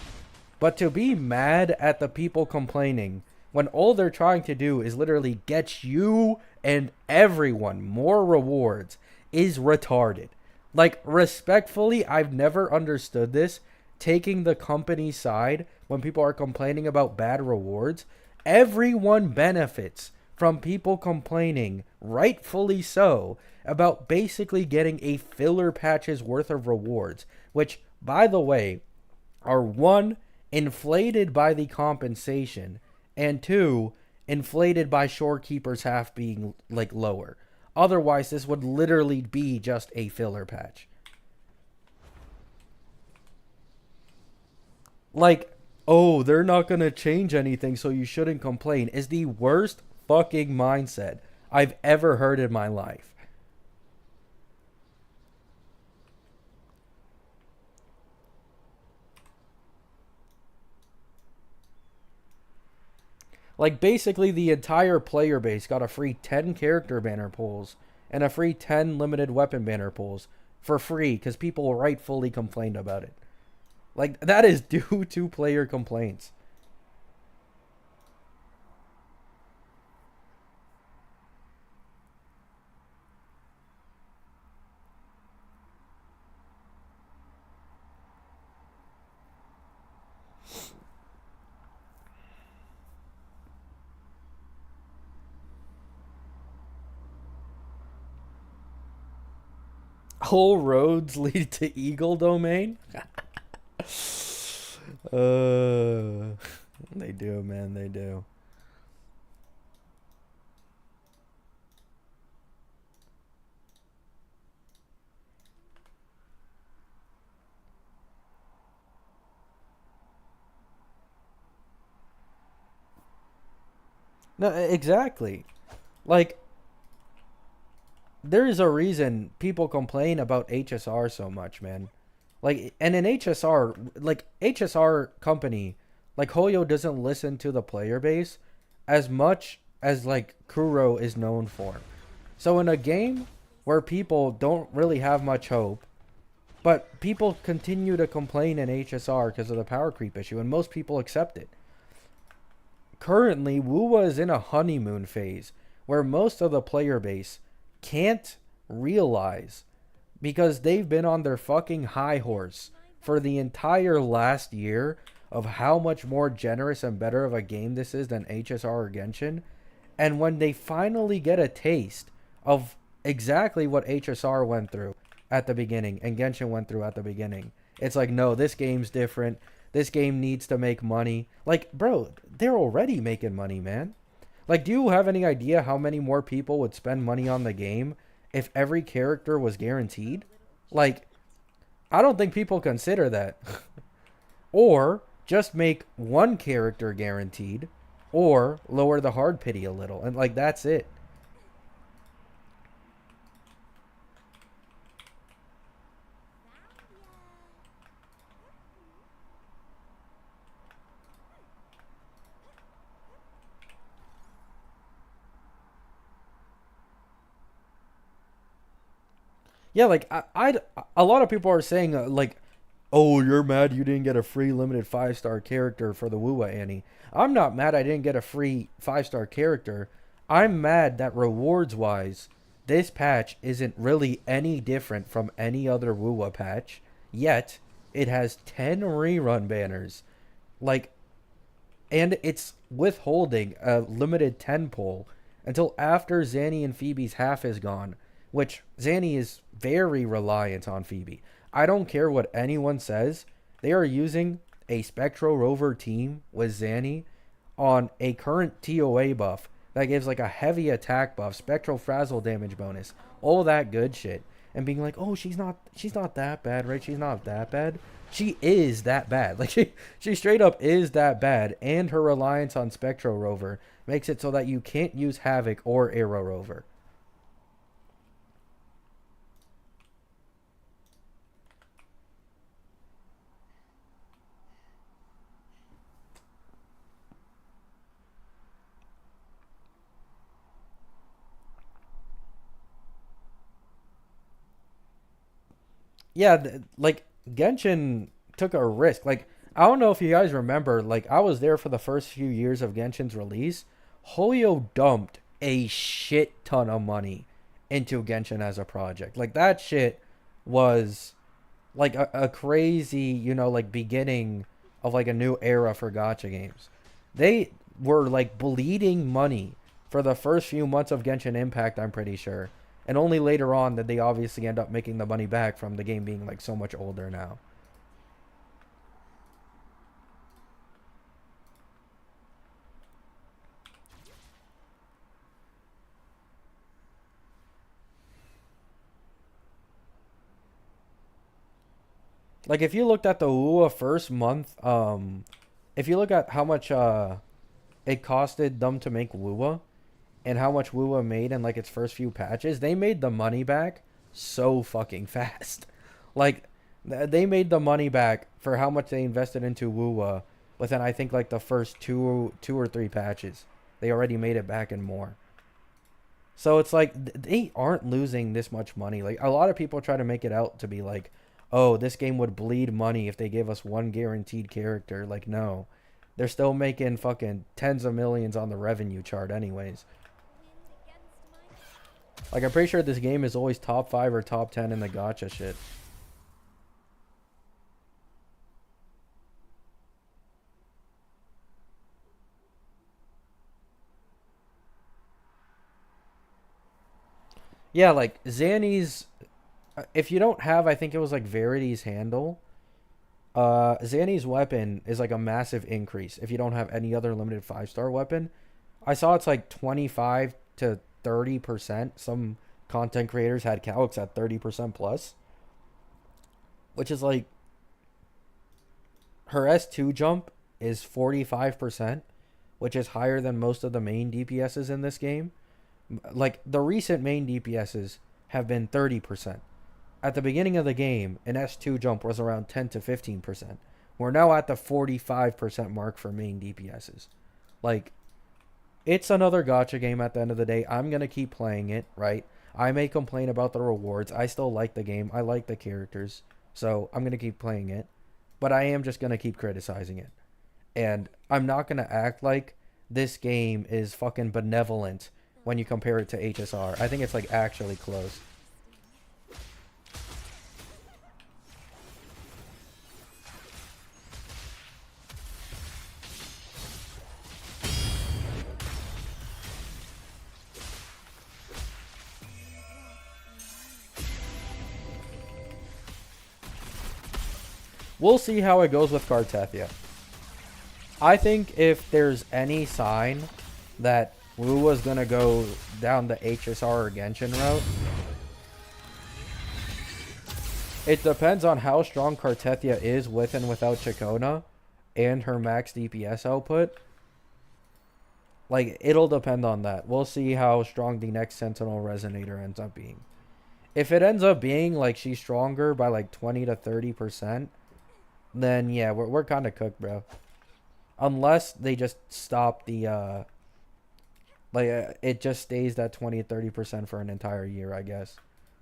but to be mad at the people complaining when all they're trying to do is literally get you and everyone more rewards is retarded. Like, respectfully, I've never understood this. Taking the company side when people are complaining about bad rewards, everyone benefits from people complaining, rightfully so, about basically getting a filler patch's worth of rewards, which, by the way, are one, inflated by the compensation, and two, inflated by shorekeepers half being like lower. Otherwise, this would literally be just a filler patch. Like, oh, they're not going to change anything, so you shouldn't complain, is the worst fucking mindset I've ever heard in my life. Like, basically, the entire player base got a free 10 character banner pulls and a free 10 limited weapon banner pulls for free because people rightfully complained about it. Like, that is due to player complaints. Whole roads lead to Eagle Domain? uh, they do, man, they do. No, exactly. Like, there is a reason people complain about HSR so much, man. Like, and in HSR, like HSR company, like Hoyo doesn't listen to the player base as much as like Kuro is known for. So in a game where people don't really have much hope, but people continue to complain in HSR because of the power creep issue, and most people accept it. Currently, Wuwa is in a honeymoon phase where most of the player base can't realize because they've been on their fucking high horse for the entire last year of how much more generous and better of a game this is than HSR or Genshin. And when they finally get a taste of exactly what HSR went through at the beginning and Genshin went through at the beginning, it's like, no, this game's different. This game needs to make money. Like, bro, they're already making money, man. Like, do you have any idea how many more people would spend money on the game if every character was guaranteed? Like, I don't think people consider that. Or just make one character guaranteed, or lower the hard pity a little, and like that's it. Yeah, like I a lot of people are saying like, oh, you're mad you didn't get a free limited 5-star character for the Wuwa Annie. I'm not mad I didn't get a free 5-star character. I'm mad that rewards wise, this patch isn't really any different from any other Wuwa patch. Yet it has 10 rerun banners, like, and it's withholding a limited 10 pull until after Zanny and Phoebe's half is gone, which Zanny is very reliant on Phoebe. I don't care what anyone says. They are using a Spectro Rover team with Zanny on a current TOA buff that gives like a heavy attack buff, Spectral Frazzle damage bonus, all that good shit. and being like, oh, she's not that bad, right? She's not that bad. She is that bad. Like she straight up is that bad, and her reliance on Spectro Rover makes it so that you can't use Havoc or Arrow Rover. Yeah, like Genshin took a risk. Like I don't know if you guys remember, like I was there for the first few years of Genshin's release. Hoyo dumped a shit ton of money into Genshin as a project. Like that shit was like a crazy, like beginning of like a new era for gacha games. They were like bleeding money for the first few months of Genshin Impact, I'm pretty sure. And only later on did they obviously end up making the money back from the game being like so much older now. Like if you looked at the Wuwa first month, if you look at how much it costed them to make Wuwa, and how much Wuwa made in like its first few patches, they made the money back so fucking fast. Like they made the money back for how much they invested into Wuwa within I think like the first two or three patches. They already made it back and more. So it's like they aren't losing this much money. Like a lot of people try to make it out to be like, "Oh, this game would bleed money if they gave us one guaranteed character." Like no. They're still making fucking tens of millions on the revenue chart anyways. Like, I'm pretty sure this game is always top 5 or top 10 in the gacha shit. Yeah, like, Zanny's... If you don't have, I think it was, like, Verity's handle, Zanny's weapon is, like, a massive increase if you don't have any other limited 5-star weapon. I saw it's, like, 25 to 30%. Some content creators had calcs at 30% plus, which is, like, her S2 jump is 45%, which is higher than most of the main DPSs in this game. Like the recent main DPSs have been 30%. At the beginning of the game, an S2 jump was around 10 to 15%. We're now at the 45% mark for main DPSs. Like, it's another gacha game at the end of the day. I'm going to keep playing it, right? I may complain about the rewards. I still like the game. I like the characters. So I'm going to keep playing it. But I am just going to keep criticizing it. And I'm not going to act like this game is fucking benevolent when you compare it to HSR. I think it's like actually close. We'll see how it goes with Cartethia. I think if there's any sign that Wu was going to go down the HSR or Genshin route, it depends on how strong Cartethia is with and without Chakona and her max DPS output. Like, it'll depend on that. We'll see how strong the next Sentinel Resonator ends up being. If it ends up being, like, she's stronger by, like, 20 to 30%, then, yeah, we're kind of cooked, bro. Unless they just stop the, it just stays that 20 to 30% for an entire year, I guess.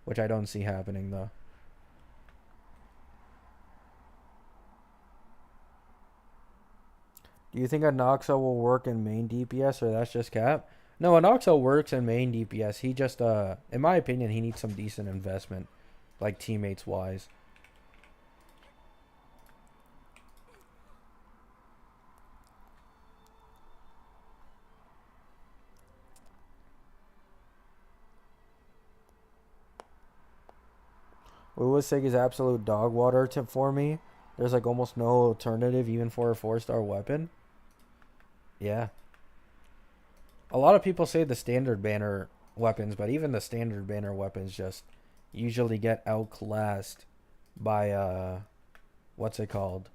Which I don't see happening, though. Do you think Anoxa will work in main DPS, or that's just cap? No, Anoxa works in main DPS. He just, in my opinion, he needs some decent investment, like teammates wise. Wuwasig is absolute dog water tip for me. There's like almost no alternative even for a 4-star weapon. Yeah. A lot of people say the standard banner weapons, but even the standard banner weapons just usually get outclassed by what's it called?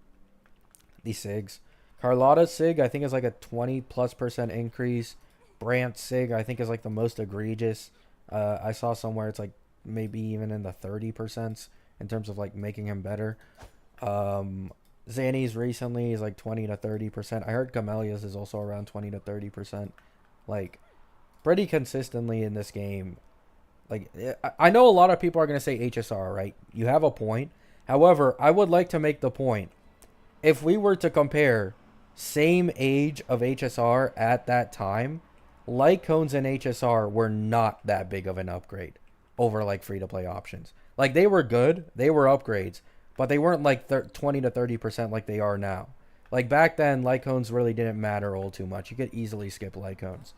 The SIGs. Carlotta's SIG I think is like a 20+% increase. Brandt's SIG I think is like the most egregious. I saw somewhere it's like maybe even in the 30% in terms of like making him better. Zanny's recently is like 20 to 30%. I heard Gamelia's is also around 20 to 30%. Like pretty consistently in this game. Like I know a lot of people are going to say HSR, right? You have a point. However, I would like to make the point. If we were to compare same age of HSR at that time, light cones and HSR were not that big of an upgrade over like free to play options. Like they were good, they were upgrades, but they weren't like 20 to 30% like they are now. Like back then, light cones really didn't matter all too much. You could easily skip light cones.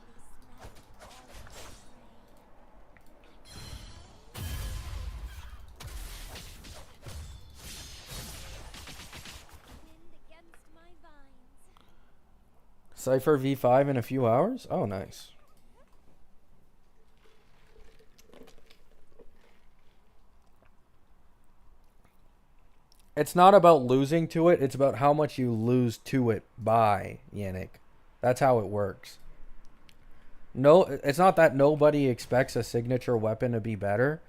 Cypher V5 in a few hours? Oh, nice. It's not about losing to it. It's about how much you lose to it by, Yannick. That's how it works. No, it's not that nobody expects a signature weapon to be better.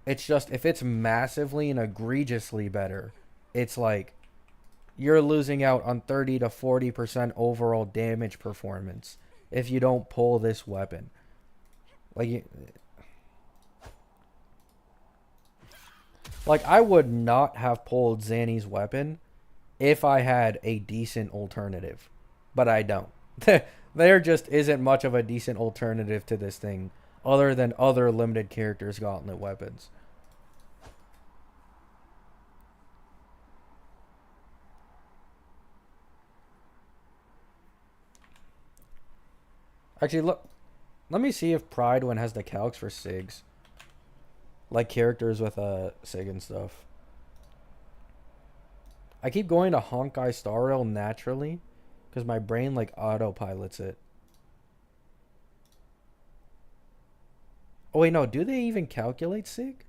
It's just if it's massively and egregiously better, it's like you're losing out on 30 to 40% overall damage performance if you don't pull this weapon. Like I would not have pulled Zanny's weapon if I had a decent alternative, but I don't. There just isn't much of a decent alternative to this thing other than other limited characters' gauntlet weapons. Actually, look. Let me see if Pride one has the calcs for SIGs. Like characters with a SIG and stuff. I keep going to Honkai Star Rail naturally because my brain like autopilots it. Oh wait, no, do they even calculate SIG?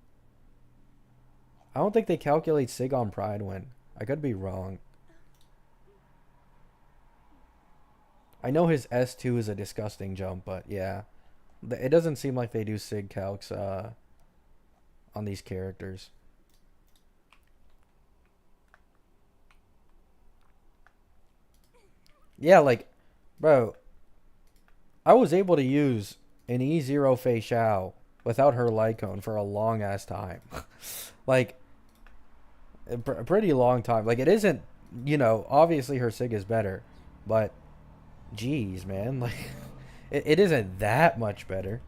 I don't think they calculate SIG on Pride Win. I could be wrong. I know his S2 is a disgusting jump, but yeah. It doesn't seem like they do SIG calcs on these characters. Yeah, like, bro, I was able to use an E0 Fei Xiao without her light cone for a long ass time. Like, a pretty long time. Like, it isn't, obviously her SIG is better, but geez, man, like, it isn't that much better.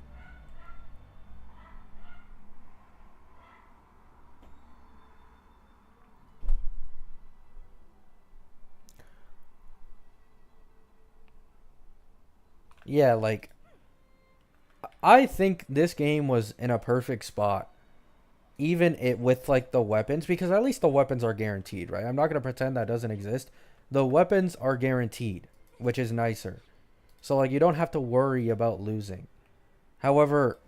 Yeah, like, I think this game was in a perfect spot, even it with like the weapons, because at least the weapons are guaranteed, right? I'm not gonna pretend that doesn't exist. The weapons are guaranteed, which is nicer. So like you don't have to worry about losing. However,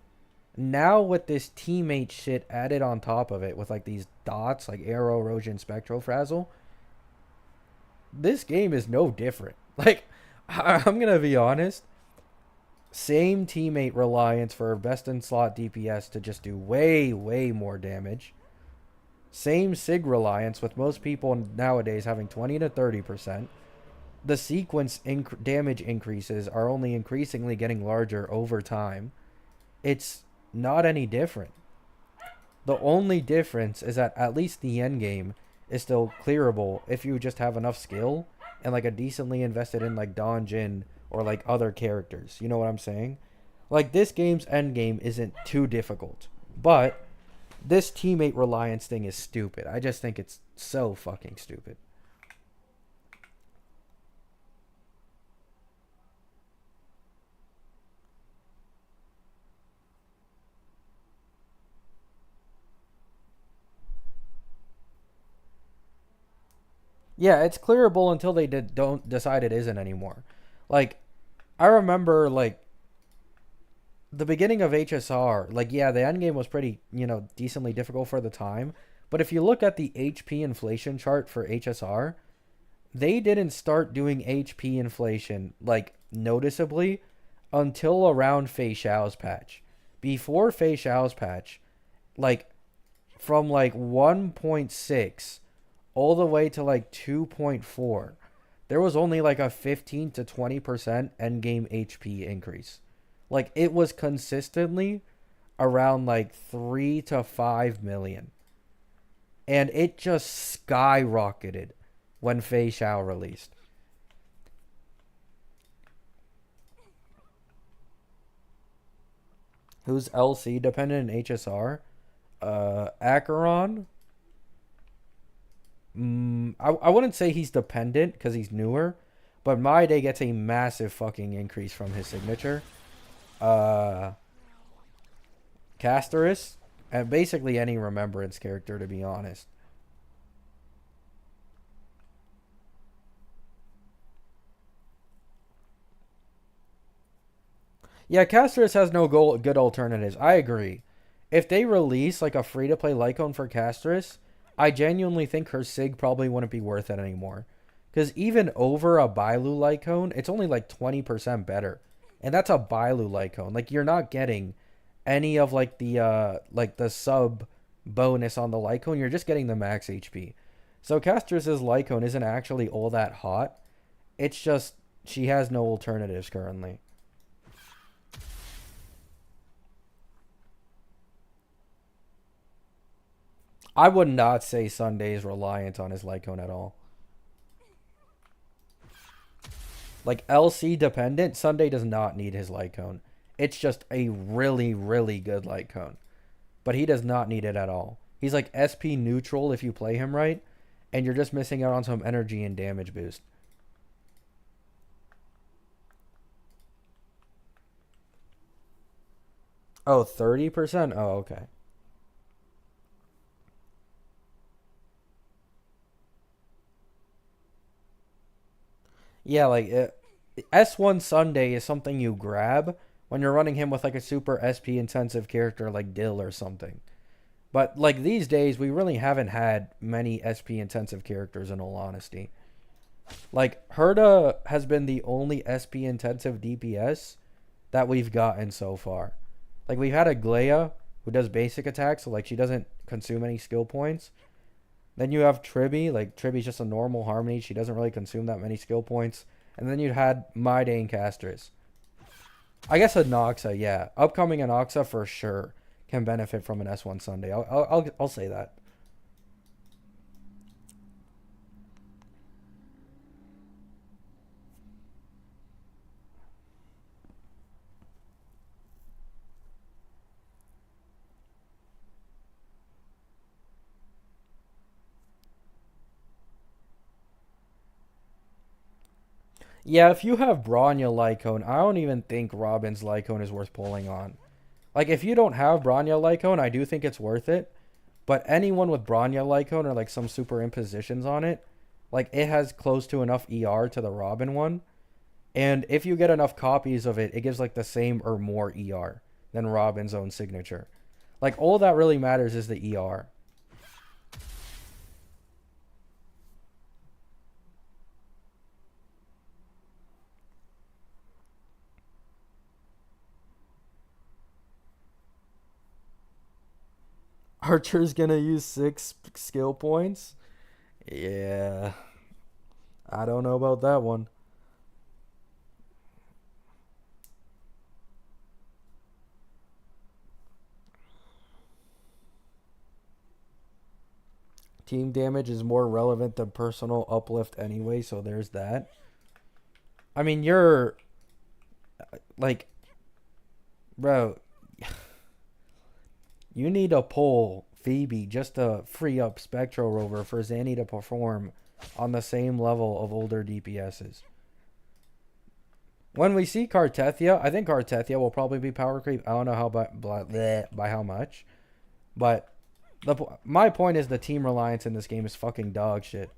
now with this teammate shit added on top of it with like these dots like arrow, erosion, spectral frazzle, this game is no different. Like I'm gonna be honest, same teammate reliance for best in slot DPS to just do way, way more damage. Same SIG reliance with most people nowadays having 20 to 30%. The sequence damage increases are only increasingly getting larger over time. It's not any different. The only difference is that at least the end game is still clearable if you just have enough skill and like a decently invested in like Don Jin or like other characters. You know what I'm saying? Like this game's end game isn't too difficult, but this teammate reliance thing is stupid. I just think it's so fucking stupid. Yeah, it's clearable until they don't decide it isn't anymore. Like I remember like the beginning of HSR, like, yeah, the end game was pretty, decently difficult for the time. But if you look at the HP inflation chart for HSR, they didn't start doing HP inflation, like, noticeably until around Fei Xiao's patch. Before Fei Xiao's patch, like, from, like, 1.6 all the way to, like, 2.4, there was only, like, a 15 to 20% endgame HP increase. Like, it was consistently around, like, 3 to 5 million. And it just skyrocketed when Fei Xiao released. Who's LC dependent in HSR? Acheron. I wouldn't say he's dependent because he's newer, but My Day gets a massive fucking increase from his signature. Uh, Casterus, and basically any remembrance character, to be honest. Yeah, Casterus has no good alternatives. I agree. If they release like a free to play Lycone for Casterus, I genuinely think her Sig probably wouldn't be worth it anymore. Because even over a Bailu Lycone, it's only like 20% better. And that's a Bailu Lycone. Like, you're not getting any of like the sub bonus on the Lycone. You're just getting the max HP. So Casterus's Lycone isn't actually all that hot. It's just she has no alternatives currently. I would not say Sunday is reliant on his Lycone at all. Like, LC dependent, Sunday does not need his Lycone. It's just a really, really good Lycone. But he does not need it at all. He's like SP neutral if you play him right, and you're just missing out on some energy and damage boost. Oh, 30%? Oh, okay. Yeah, like S1 Sunday is something you grab when you're running him with like a super SP intensive character like Dill or something. But like these days, we really haven't had many SP intensive characters in all honesty. Like Herda has been the only SP intensive DPS that we've gotten so far. Like we've had a Glea who does basic attacks, so like she doesn't consume any skill points. Then you have Tribby, like Tribby's just a normal Harmony. She doesn't really consume that many skill points. And then you had My Day and Casters. I guess Anoxa, yeah. Upcoming Anoxa for sure can benefit from an S1 Sunday. I'll say that. Yeah, if you have Bronya Lycone, I don't even think Robin's Lycone is worth pulling on. Like, if you don't have Bronya Lycone, I do think it's worth it. But anyone with Bronya Lycone or like some super impositions on it, like it has close to enough ER to the Robin one. And if you get enough copies of it, it gives like the same or more ER than Robin's own signature. Like all that really matters is the ER. Archer's gonna use 6 skill points. Yeah, I don't know about that one. Team damage is more relevant than personal uplift anyway, so there's that. I mean, you're like, bro, you need to pull Phoebe just to free up Spectro Rover for Zanny to perform on the same level of older DPSs. When we see Cartethia, I think Cartethia will probably be power creep. I don't know how by how much, but my point is the team reliance in this game is fucking dog shit,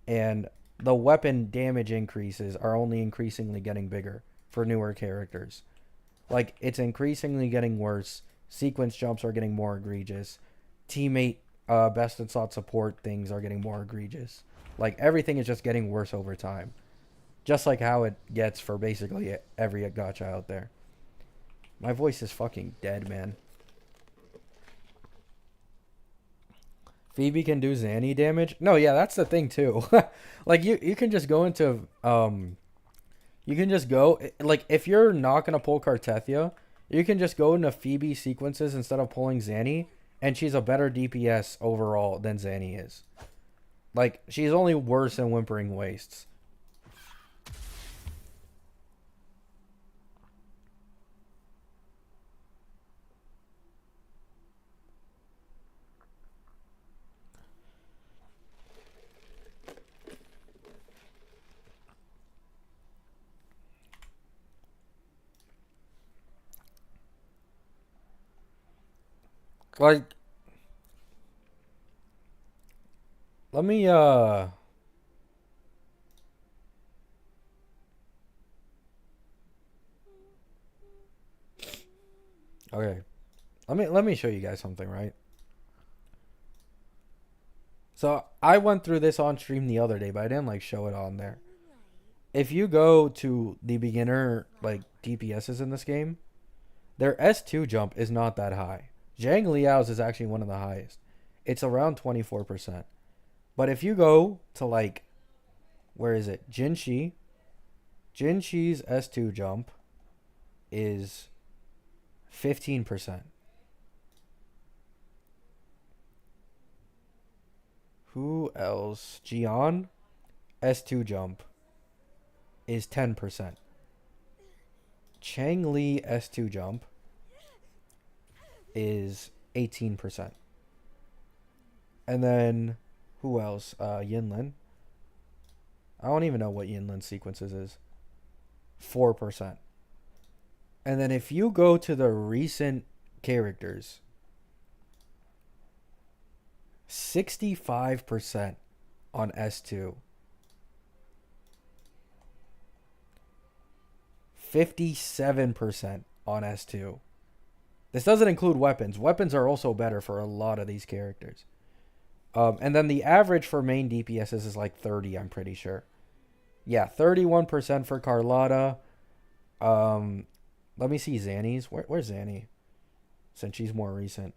and the weapon damage increases are only increasingly getting bigger for newer characters. Like, it's increasingly getting worse. Sequence jumps are getting more egregious. Teammate best in slot support things are getting more egregious. Like, everything is just getting worse over time. Just like how it gets for basically every gacha out there. My voice is fucking dead, man. Phoebe can do Zanny damage? No, yeah, that's the thing too. Like you can just go into you can just go like if you're not gonna pull Cartethia, you can just go into Phoebe sequences instead of pulling Zanny, and she's a better DPS overall than Zanny is. Like she's only worse in Whimpering Wastes. Like let me okay. Let me show you guys something, right? So I went through this on stream the other day, but I didn't like show it on there. If you go to the beginner like DPSs in this game, their S2 jump is not that high. Zhang Liao's is actually one of the highest. It's around 24%. But if you go to like where is it? Jinshi. Jinshi's S2 jump is 15%. Who else? Jian S2 jump is 10%. Chang Li S2 jump is 18%. And then who else? Yinlin. I don't even know what Yinlin sequences is. 4%. And then if you go to the recent characters, 65% on S2. 57% on S2. This doesn't include weapons. Weapons are also better for a lot of these characters. And then the average for main DPSs is like 30, I'm pretty sure. Yeah, 31% for Carlotta. Let me see Zanny's. Where's Zanny? Since she's more recent.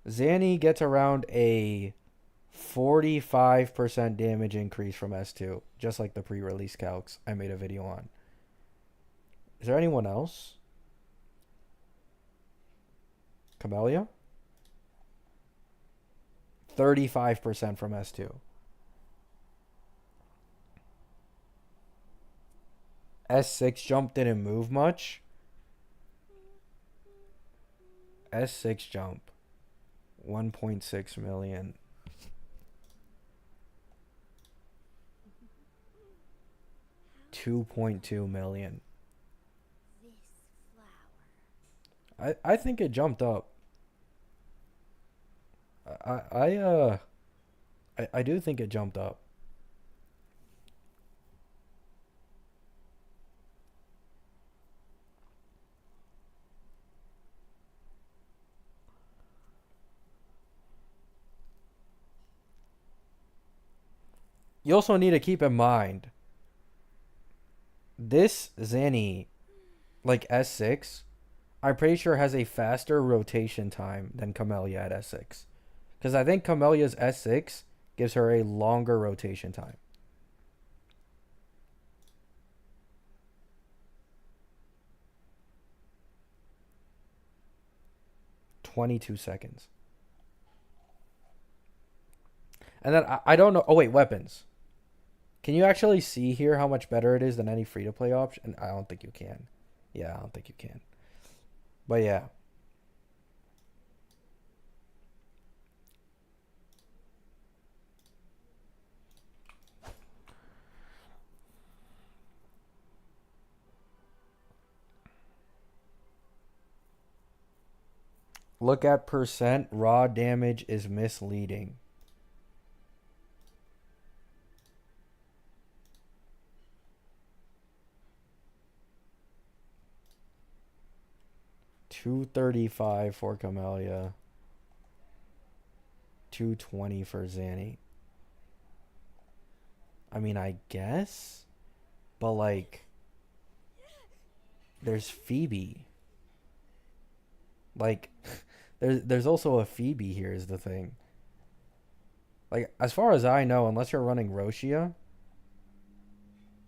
Zanny gets around a 45% damage increase from S2, just like the pre-release calcs I made a video on. Is there anyone else? Camellia? 35% from S2. S6 jump didn't move much. S6 jump. 1.6 million. $2.2 million. I think it jumped up. I do think it jumped up. You also need to keep in mind this Zanny, like S6, I'm pretty sure has a faster rotation time than Camellia at S6. Because I think Camellia's S6 gives her a longer rotation time. "22 seconds. And then I don't know. Oh, wait, weapons. Can you actually see here how much better it is than any free-to-play option? I don't think you can. Yeah, I don't think you can. But yeah. Look at percent. Raw damage is misleading. 235 for Camellia. 220 for Zanny. I mean, I guess, but like, there's Phoebe. Like, there's also a Phoebe here is the thing. Like, as far as I know, unless you're running Roshia,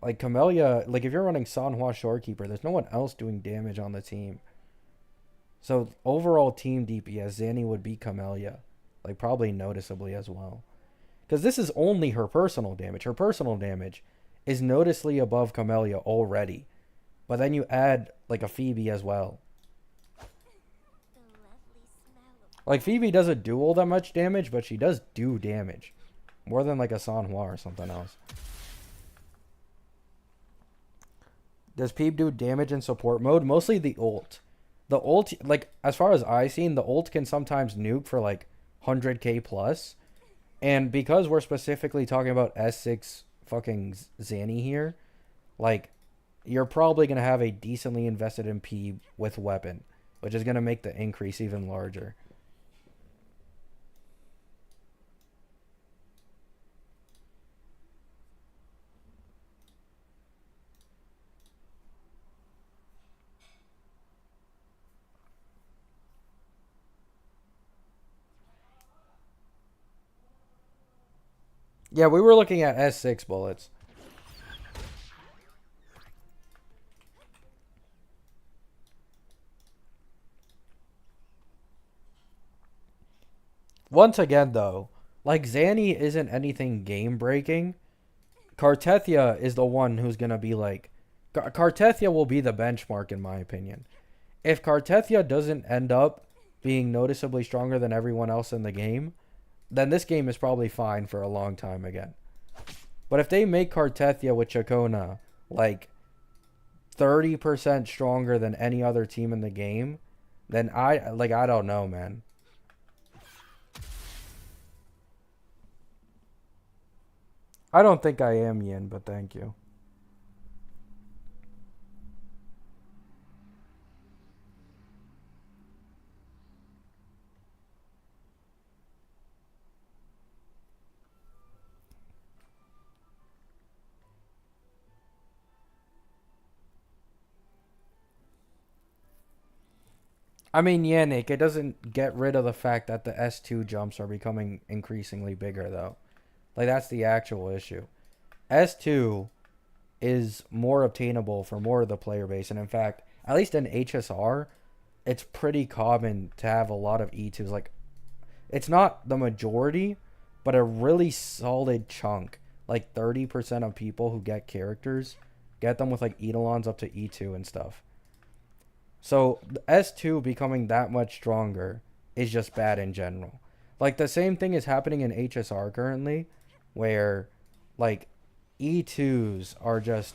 like Camellia, like if you're running Sanhua Shorekeeper, there's no one else doing damage on the team. So overall team DPS, Zanny would beat Camellia, like probably noticeably as well. Because this is only her personal damage. Her personal damage is noticeably above Camellia already. But then you add like a Phoebe as well. Like Phoebe doesn't do all that much damage, but she does do damage. More than like a Sanhua or something else. Does Peeb do damage in support mode? Mostly the ult. The ult, like, as far as I've seen, the ult can sometimes nuke for, like, 100k plus. And because we're specifically talking about S6 fucking Zanny here, like, you're probably going to have a decently invested in Peeb with weapon, which is going to make the increase even larger. Yeah, we were looking at S6 bullets. Once again, though, like, Zanny isn't anything game-breaking. Cartethia is the one who's going to be, like... Cartethia will be the benchmark, in my opinion. If Cartethia doesn't end up being noticeably stronger than everyone else in the game, then this game is probably fine for a long time again. But if they make Cartethia with Chacona like 30% stronger than any other team in the game, then I don't know, man. I don't think I am Yin, but thank you. I mean, Yannick, it doesn't get rid of the fact that the S2 jumps are becoming increasingly bigger, though. Like, that's the actual issue. S2 is more obtainable for more of the player base. And in fact, at least in HSR, it's pretty common to have a lot of E2s. Like, it's not the majority, but a really solid chunk. Like 30% of people who get characters get them with like Eidolons up to E2 and stuff. So S2 becoming that much stronger is just bad in general. Like the same thing is happening in HSR currently, where like E2s are just,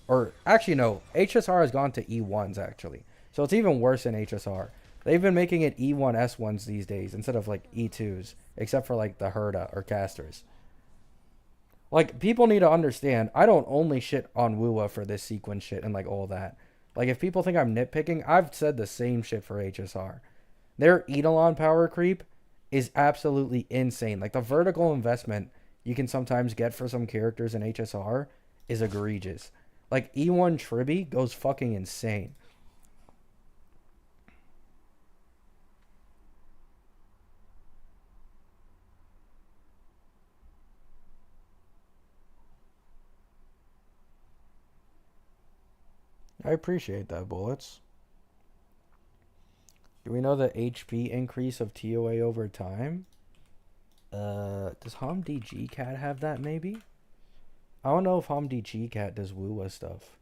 or actually no, HSR has gone to E1s actually. So it's even worse in HSR. They've been making it E1 S1s these days instead of like E2s, except for like the Herda or casters. Like people need to understand, I don't only shit on Wuwa for this sequence shit and like all that. Like if people think I'm nitpicking, I've said the same shit for HSR. Their Eidolon power creep is absolutely insane. Like the vertical investment you can sometimes get for some characters in HSR is egregious. Like E1 Tribby goes fucking insane. I appreciate that, Bullets. Do we know the HP increase of TOA over time? Does HomDG Cat have that maybe? I don't know if HomDG Cat does Wuwa stuff.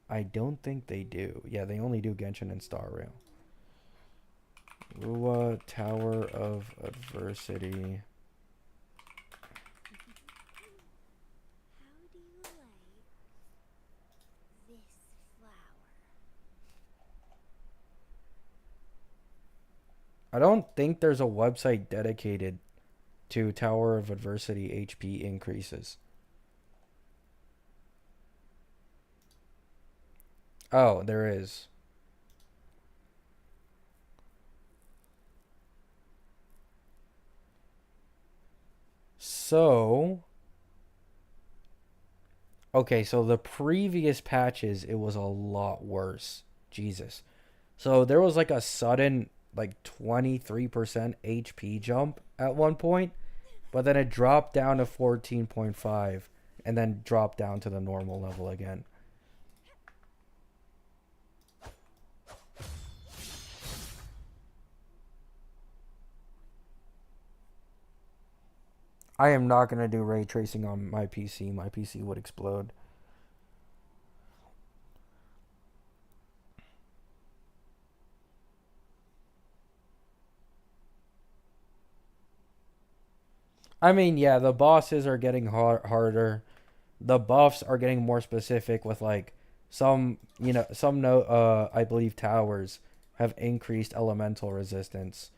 I don't think they do. Yeah, they only do Genshin and Star Rail. Wuwa Tower of Adversity. I don't think there's a website dedicated to Tower of Adversity HP increases. Oh, there is. So, okay, so the previous patches, it was a lot worse. Jesus. So there was like a sudden, like 23% HP jump at one point, but then it dropped down to 14.5 and then dropped down to the normal level again. I am not going to do ray tracing on my PC. My PC would explode. I mean, yeah, the bosses are getting harder. The buffs are getting more specific with like some, some no I believe towers have increased elemental resistance.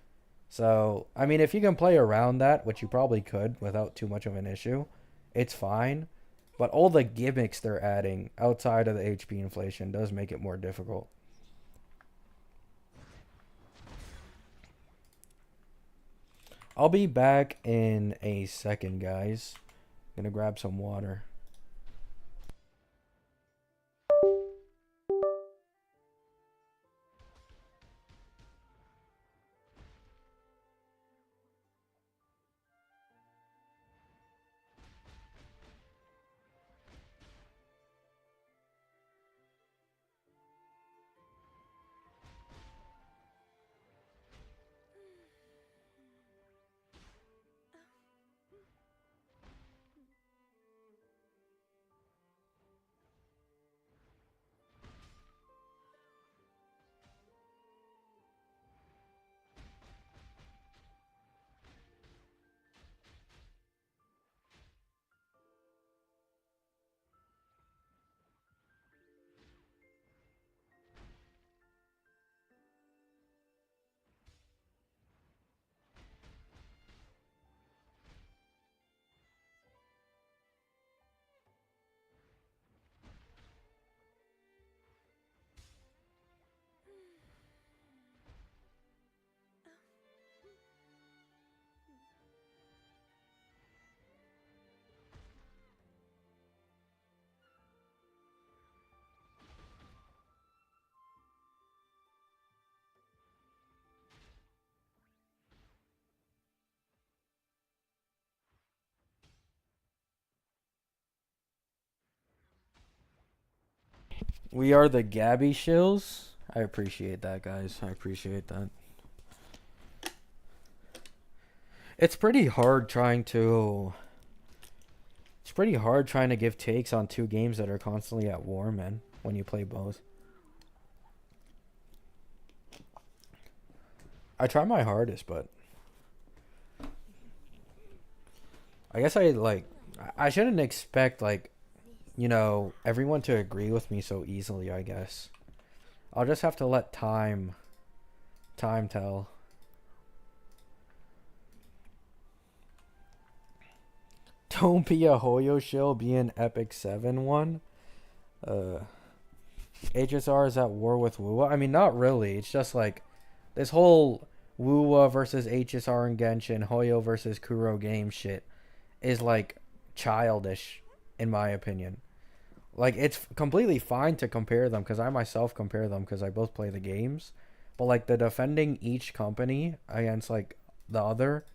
So, I mean, if you can play around that, which you probably could without too much of an issue, it's fine. But all the gimmicks they're adding outside of the HP inflation does make it more difficult. I'll be back in a second, guys. Gonna grab some water. We are the Gabby Shills. I appreciate that, guys. I appreciate that. It's pretty hard trying to. It's pretty hard trying to give takes on two games that are constantly at war, man. When you play both, I try my hardest, but I guess I like. I shouldn't expect like, everyone to agree with me so easily. I guess I'll just have to let time tell. Don't be a Hoyo shill, be an Epic 7 one. Uh, HSR is at war with Wuwa. I mean, not really. It's just like this whole Wuwa versus HSR and Genshin, Hoyo versus Kuro game shit is like childish, in my opinion. Like, it's completely fine to compare them because I myself compare them because I both play the games. But like the defending each company against like the other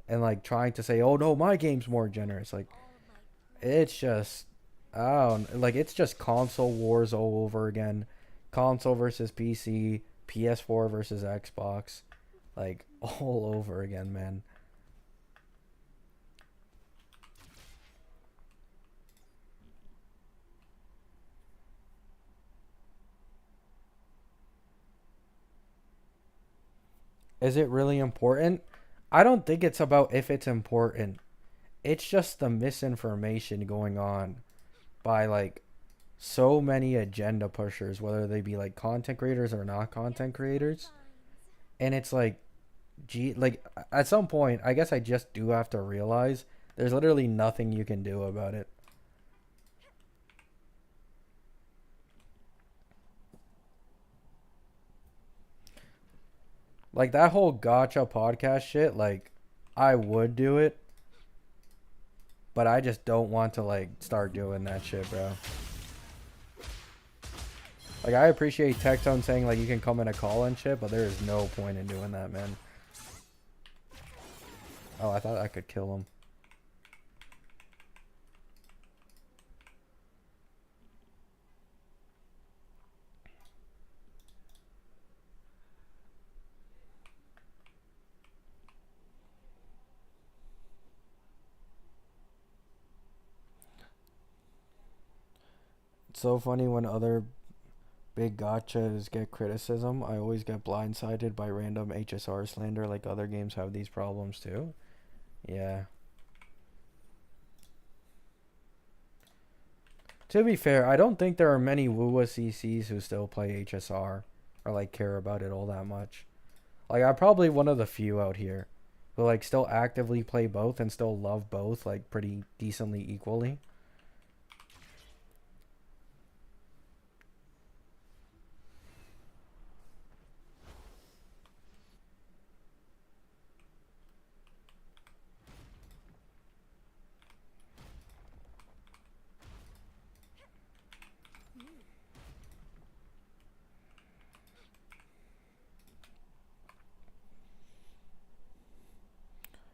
and like trying to say, oh no, my game's more generous. Like, it's just, I don't like, it's just console wars all over again. Console versus PC, PS4 versus Xbox, like all over again, man. Is it really important? I don't think it's about if it's important. It's just the misinformation going on by like so many agenda pushers, whether they be like content creators or not content creators. And it's like, gee, like at some point, I guess I just do have to realize there's literally nothing you can do about it. Like that whole gacha podcast shit, like I would do it, but I just don't want to like start doing that shit, bro. Like, I appreciate Tectone saying like you can come in a call and shit, but there is no point in doing that, man. Oh, I thought I could kill him. It's so funny when other big gachas get criticism. I always get blindsided by random HSR slander, like other games have these problems too. Yeah. To be fair, I don't think there are many Wuwa CCs who still play HSR or like care about it all that much. Like, I'm probably one of the few out here who like still actively play both and still love both like pretty decently equally.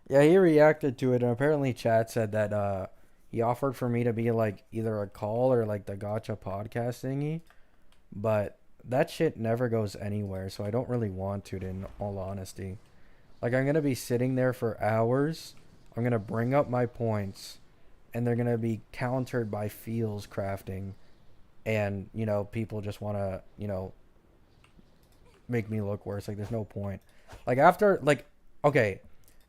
Yeah, he reacted to it, and apparently chat said that he offered for me to be like either a call or like the gacha podcast thingy, but that shit never goes anywhere, so I don't really want to, in all honesty. Like, I'm gonna be sitting there for hours. I'm gonna bring up my points, and they're gonna be countered by feels crafting, and people just wanna make me look worse. Like, there's no point. Like, after like, okay,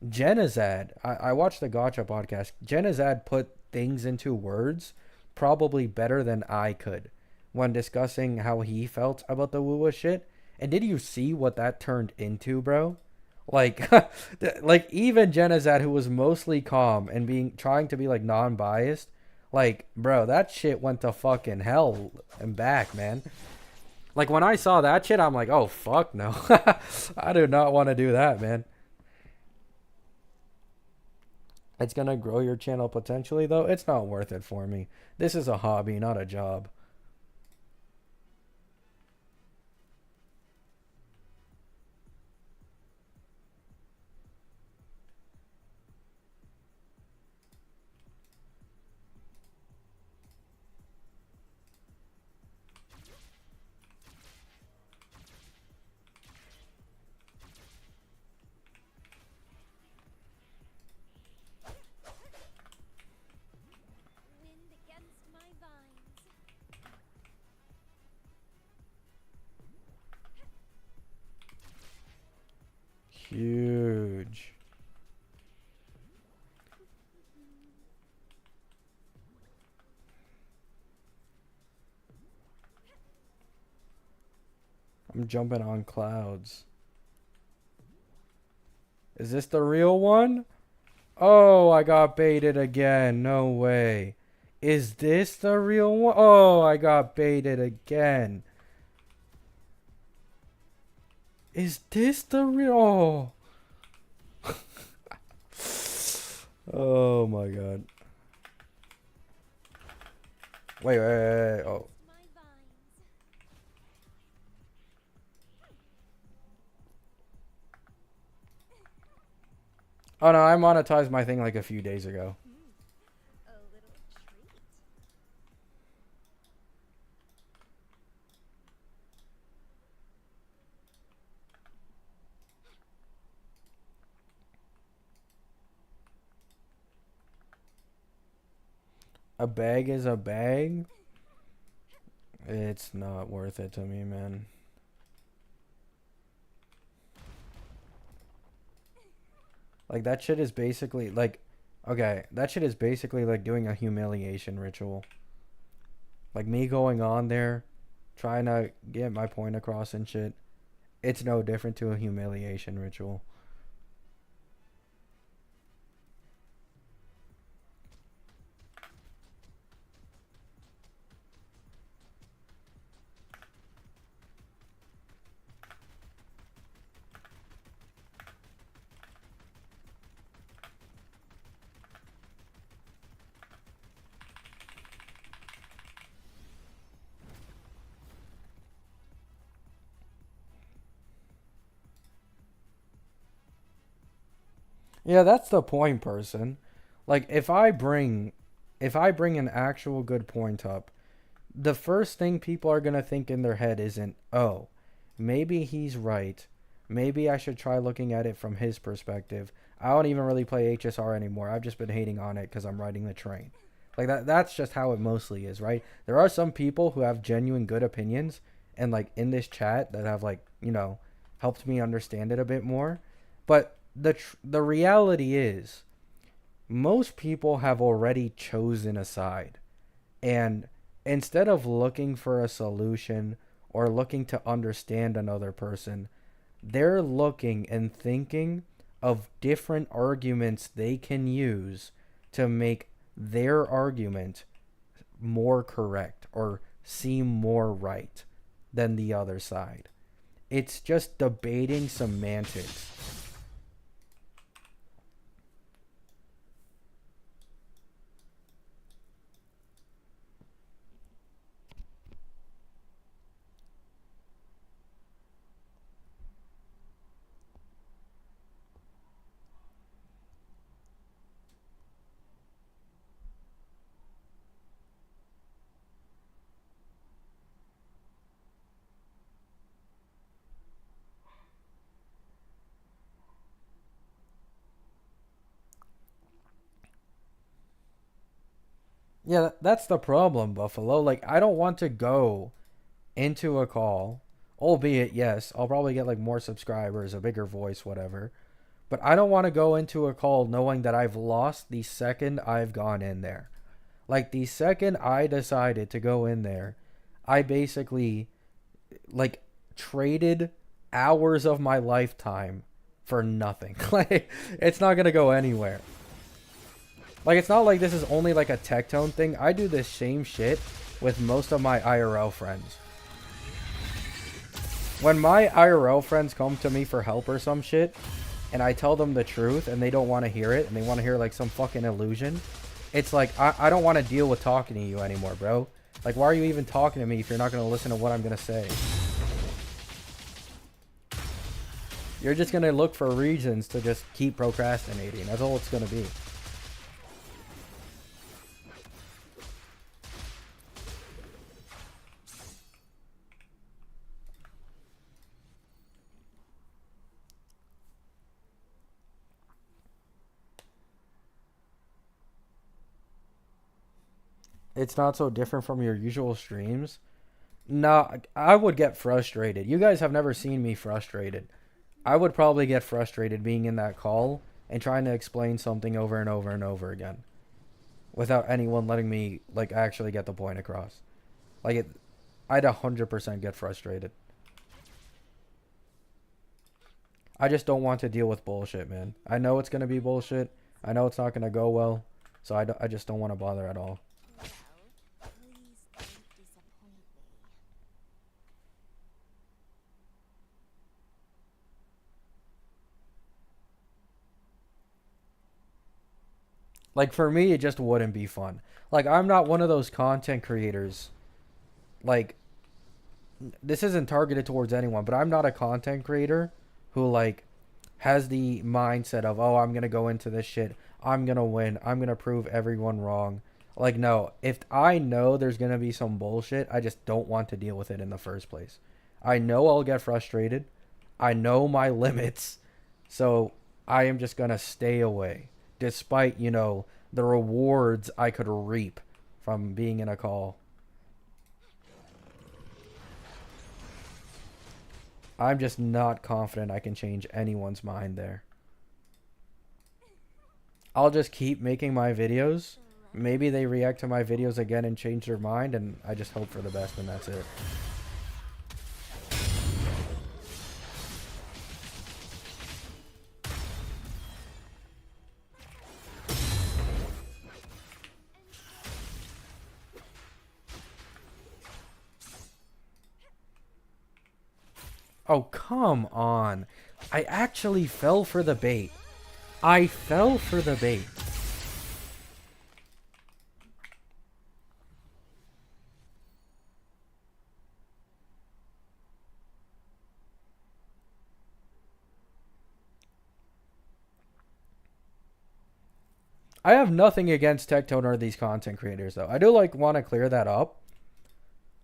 Genazad, I watched the Gotcha podcast. Genazad put things into words probably better than I could when discussing how he felt about the Wuwa shit. And did you see what that turned into, bro? Like, like even Genazad, who was mostly calm and trying to be like non-biased, like, bro, that shit went to fucking hell and back, man. Like, when I saw that shit, I'm like, oh fuck no, I do not want to do that, man. It's gonna grow your channel potentially, though. It's not worth it for me. This is a hobby, not a job. Wind against my vines. Huge. I'm jumping on clouds. Is this the real one? Oh, I got baited again. No way. Is this the real one? Oh, I got baited again. Is this the real? Oh. Oh my god. Wait. Oh. My vines. Oh no, I monetized my thing like a few days ago. A little treat. A bag is a bag. It's not worth it to me, man. Like, that shit is basically like, okay, that shit is basically like doing a humiliation ritual. Like, me going on there, trying to get my point across and shit. It's no different to a humiliation ritual. Yeah, that's the point, person. Like if I bring an actual good point up, the first thing people are going to think in their head isn't, "Oh, maybe he's right. Maybe I should try looking at it from his perspective." I don't even really play HSR anymore. I've just been hating on it cuz I'm riding the train. Like that's just how it mostly is, right? There are some people who have genuine good opinions and like in this chat that have like, helped me understand it a bit more. But the reality is most people have already chosen a side. And instead of looking for a solution or looking to understand another person, they're looking and thinking of different arguments they can use to make their argument more correct or seem more right than the other side. It's just debating semantics. Yeah, that's the problem, Buffalo. Like, I don't want to go into a call, albeit, yes, I'll probably get like more subscribers, a bigger voice, whatever. But I don't want to go into a call knowing that I've lost the second I've gone in there. Like, the second I decided to go in there, I basically, like, traded hours of my lifetime for nothing. Like, it's not going to go anywhere. Like, it's not like this is only like a tech tone thing. I do this same shit with most of my IRL friends. When my IRL friends come to me for help or some shit, and I tell them the truth and they don't want to hear it and they want to hear like some fucking illusion, it's like, I don't want to deal with talking to you anymore, bro. Like, why are you even talking to me if you're not going to listen to what I'm going to say? You're just going to look for reasons to just keep procrastinating. That's all it's going to be. It's not so different from your usual streams. No, I would get frustrated. You guys have never seen me frustrated. I would probably get frustrated being in that call and trying to explain something over and over and over again without anyone letting me like actually get the point across. Like I'd 100% get frustrated. I just don't want to deal with bullshit, man. I know it's gonna be bullshit. I know it's not gonna go well, so I just don't want to bother at all. Well, please don't disappoint me. Like for me, it just wouldn't be fun. Like I'm not one of those content creators. Like this isn't targeted towards anyone, but I'm not a content creator who like has the mindset of, "Oh, I'm going to go into this shit. I'm going to win. I'm going to prove everyone wrong." Like no, if I know there's going to be some bullshit, I just don't want to deal with it in the first place. I know I'll get frustrated. I know my limits. So I am just going to stay away despite, the rewards I could reap from being in a call. I'm just not confident I can change anyone's mind there. I'll just keep making my videos. Maybe they react to my videos again and change their mind, and I just hope for the best, and that's it. Oh, come on. I actually fell for the bait. I fell for the bait. I have nothing against Tectone or these content creators though. I do like want to clear that up.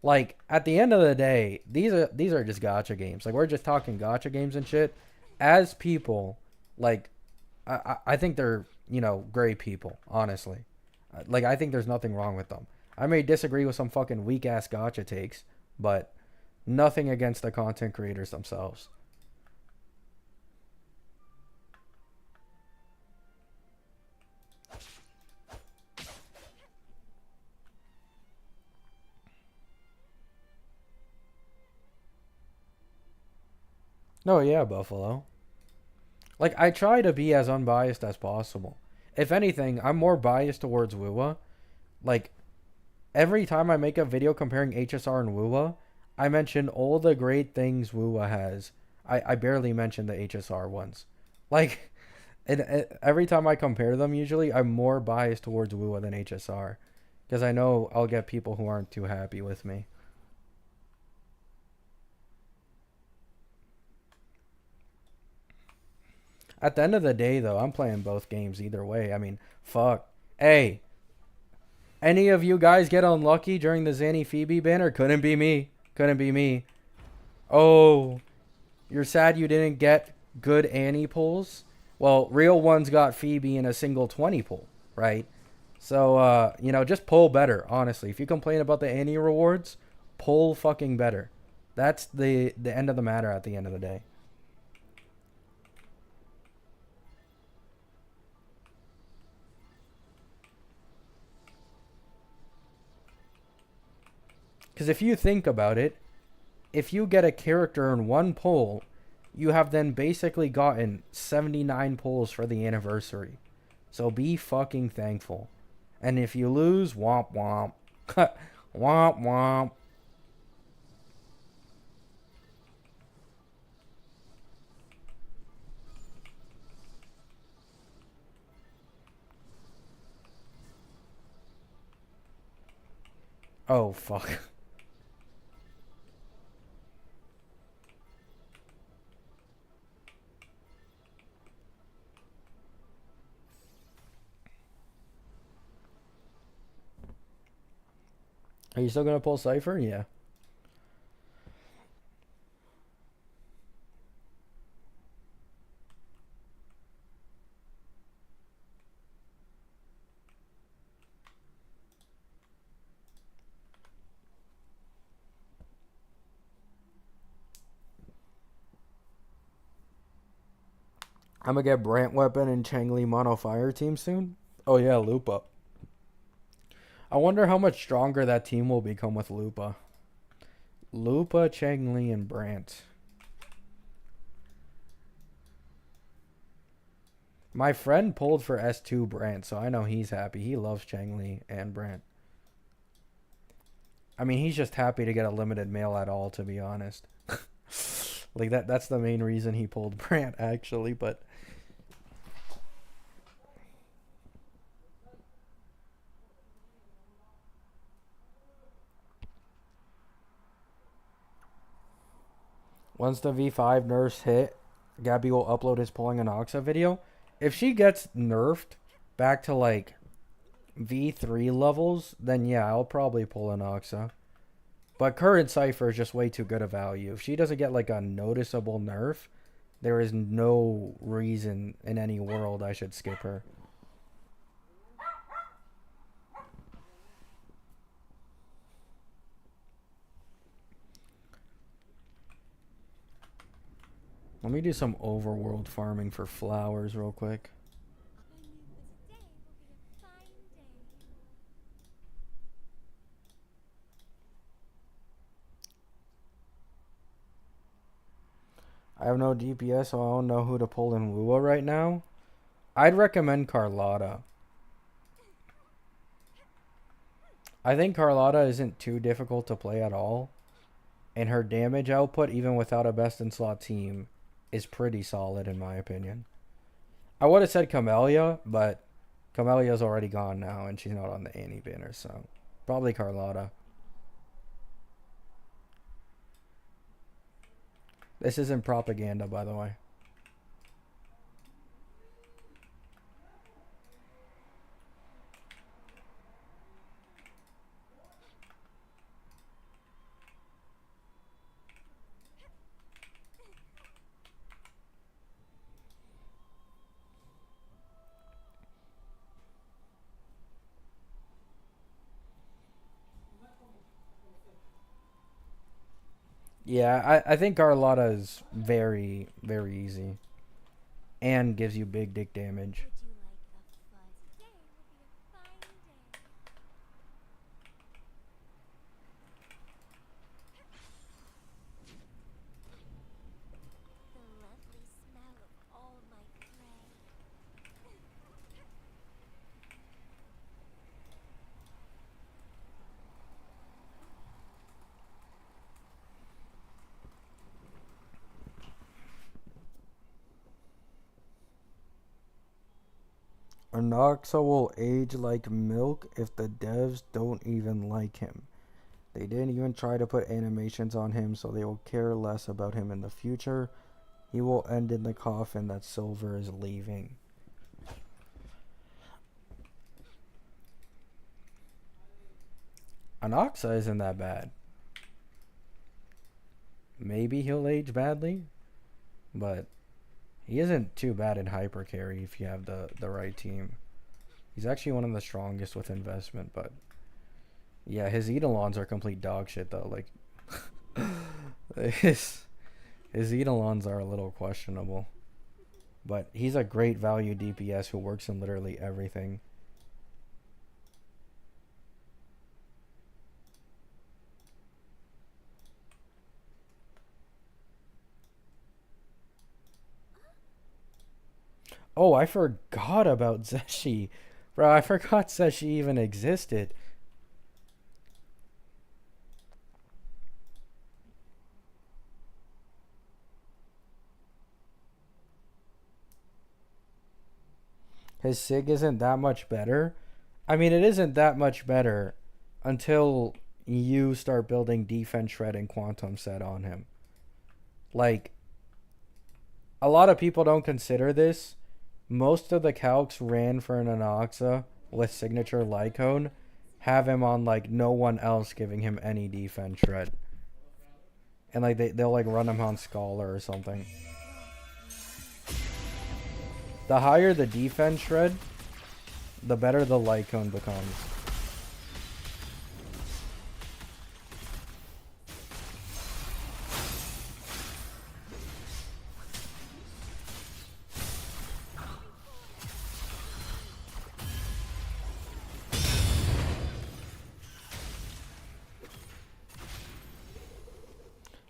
Like at the end of the day, these are just gacha games. Like we're just talking gacha games and shit. As people, like I think they're great people. Honestly, like I think there's nothing wrong with them. I may disagree with some fucking weak ass gacha takes, but nothing against the content creators themselves. No, yeah, Buffalo. Like I try to be as unbiased as possible. If anything, I'm more biased towards Wuwa. Like every time I make a video comparing HSR and Wuwa, I mention all the great things Wuwa has. I barely mention the HSR ones. Like, every time I compare them, usually I'm more biased towards Wuwa than HSR. Because I know I'll get people who aren't too happy with me. At the end of the day, though, I'm playing both games either way. I mean, fuck. Hey, any of you guys get unlucky during the Zanny Phoebe banner? Couldn't be me. Couldn't be me. Oh, you're sad you didn't get good Annie pulls? Well, real ones got Phoebe in a single 20 pull, right? So, just pull better, honestly. If you complain about the Annie rewards, pull fucking better. That's the end of the matter at the end of the day. Because if you think about it, if you get a character in one pull, you have then basically gotten 79 pulls for the anniversary. So be fucking thankful. And if you lose, womp womp. Womp womp. Oh, fuck. Are you still gonna pull Cypher? Yeah. I'm gonna get Brant Weapon and Changli Mono Fire team soon. Oh yeah, Lupa. I wonder how much stronger that team will become with Lupa. Lupa, Changli, and Brant. My friend pulled for S2 Brant, so I know he's happy. He loves Changli and Brant. I mean, he's just happy to get a limited mail at all, to be honest. Like that's the main reason he pulled Brant actually, but once the V5 nerfs hit, Gabby will upload his pulling an Oxa video. If she gets nerfed back to like V3 levels, then yeah, I'll probably pull an Oxa. But current Cypher is just way too good a value. If she doesn't get like a noticeable nerf, there is no reason in any world I should skip her. Let me do some overworld farming for flowers real quick. I have no DPS, so I don't know who to pull in Wuwa right now. I'd recommend Carlotta. I think Carlotta isn't too difficult to play at all. And her damage output, even without a best in slot team, is pretty solid in my opinion. I would have said Camellia, but Camelia's already gone now and she's not on the Annie banner, so probably Carlotta. This isn't propaganda, by the way. Yeah, I think Carlotta is very, very easy. And gives you big dick damage. Would you like a fuzz? Today will be a fine day. The lovely smell of all my prey. Anoxa will age like milk if the devs don't even like him. They didn't even try to put animations on him, so they will care less about him in the future. He will end in the coffin that Silver is leaving. Anoxa isn't that bad. Maybe he'll age badly, but he isn't too bad in hyper carry if you have the right team. He's actually one of the strongest with investment, but yeah, his Eidolons are complete dog shit though. Like his Eidolons are a little questionable. But he's a great value DPS who works in literally everything. Oh, I forgot about Zeshi. Bro, I forgot Zeshi even existed. His Sig isn't that much better. I mean, it isn't that much better until you start building defense shred and quantum set on him. Like, a lot of people don't consider this. Most of the calcs ran for an Anoxa with signature Lycone have him on like no one else giving him any defense shred. And like they'll like run him on Scholar or something. The higher the defense shred, the better the Lycone becomes.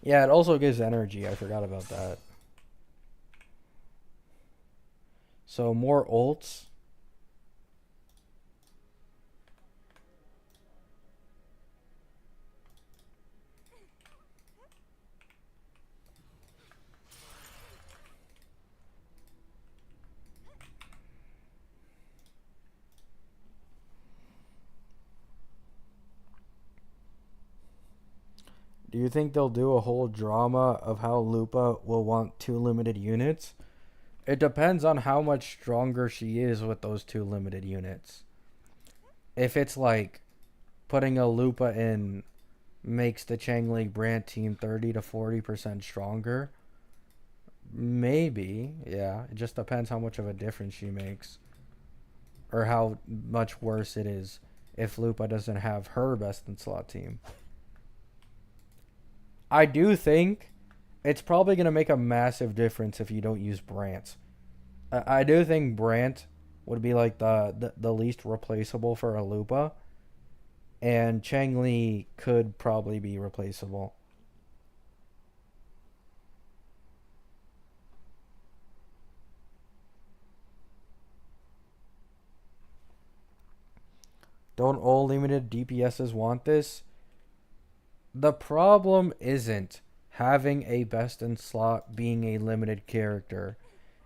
Yeah, it also gives energy. I forgot about that. So more ults. Do you think they'll do a whole drama of how Lupa will want 2 limited units? It depends on how much stronger she is with those 2 limited units. If it's like putting a Lupa in makes the Changli Brand team 30 to 40% stronger, maybe, yeah. It just depends how much of a difference she makes. Or how much worse it is if Lupa doesn't have her best in slot team. I do think it's probably going to make a massive difference if you don't use Brant. I do think Brant would be like the least replaceable for a Lupa. And Changli could probably be replaceable. Don't all limited DPSs want this? The problem isn't having a best in slot being a limited character.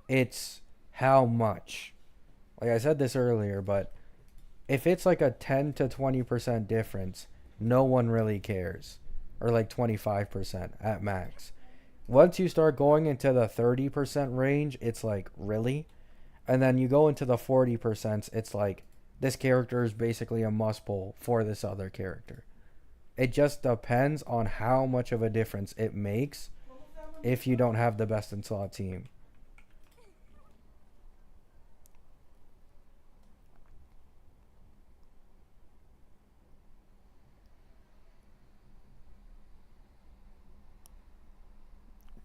It's how much. Like I said this earlier, but if it's like a 10 to 20% difference, no one really cares. Or like 25% at max. Once you start going into the 30% range, it's like, really? And then you go into the 40%, it's like, this character is basically a must pull for this other character. It just depends on how much of a difference it makes if you don't have the best in slot team.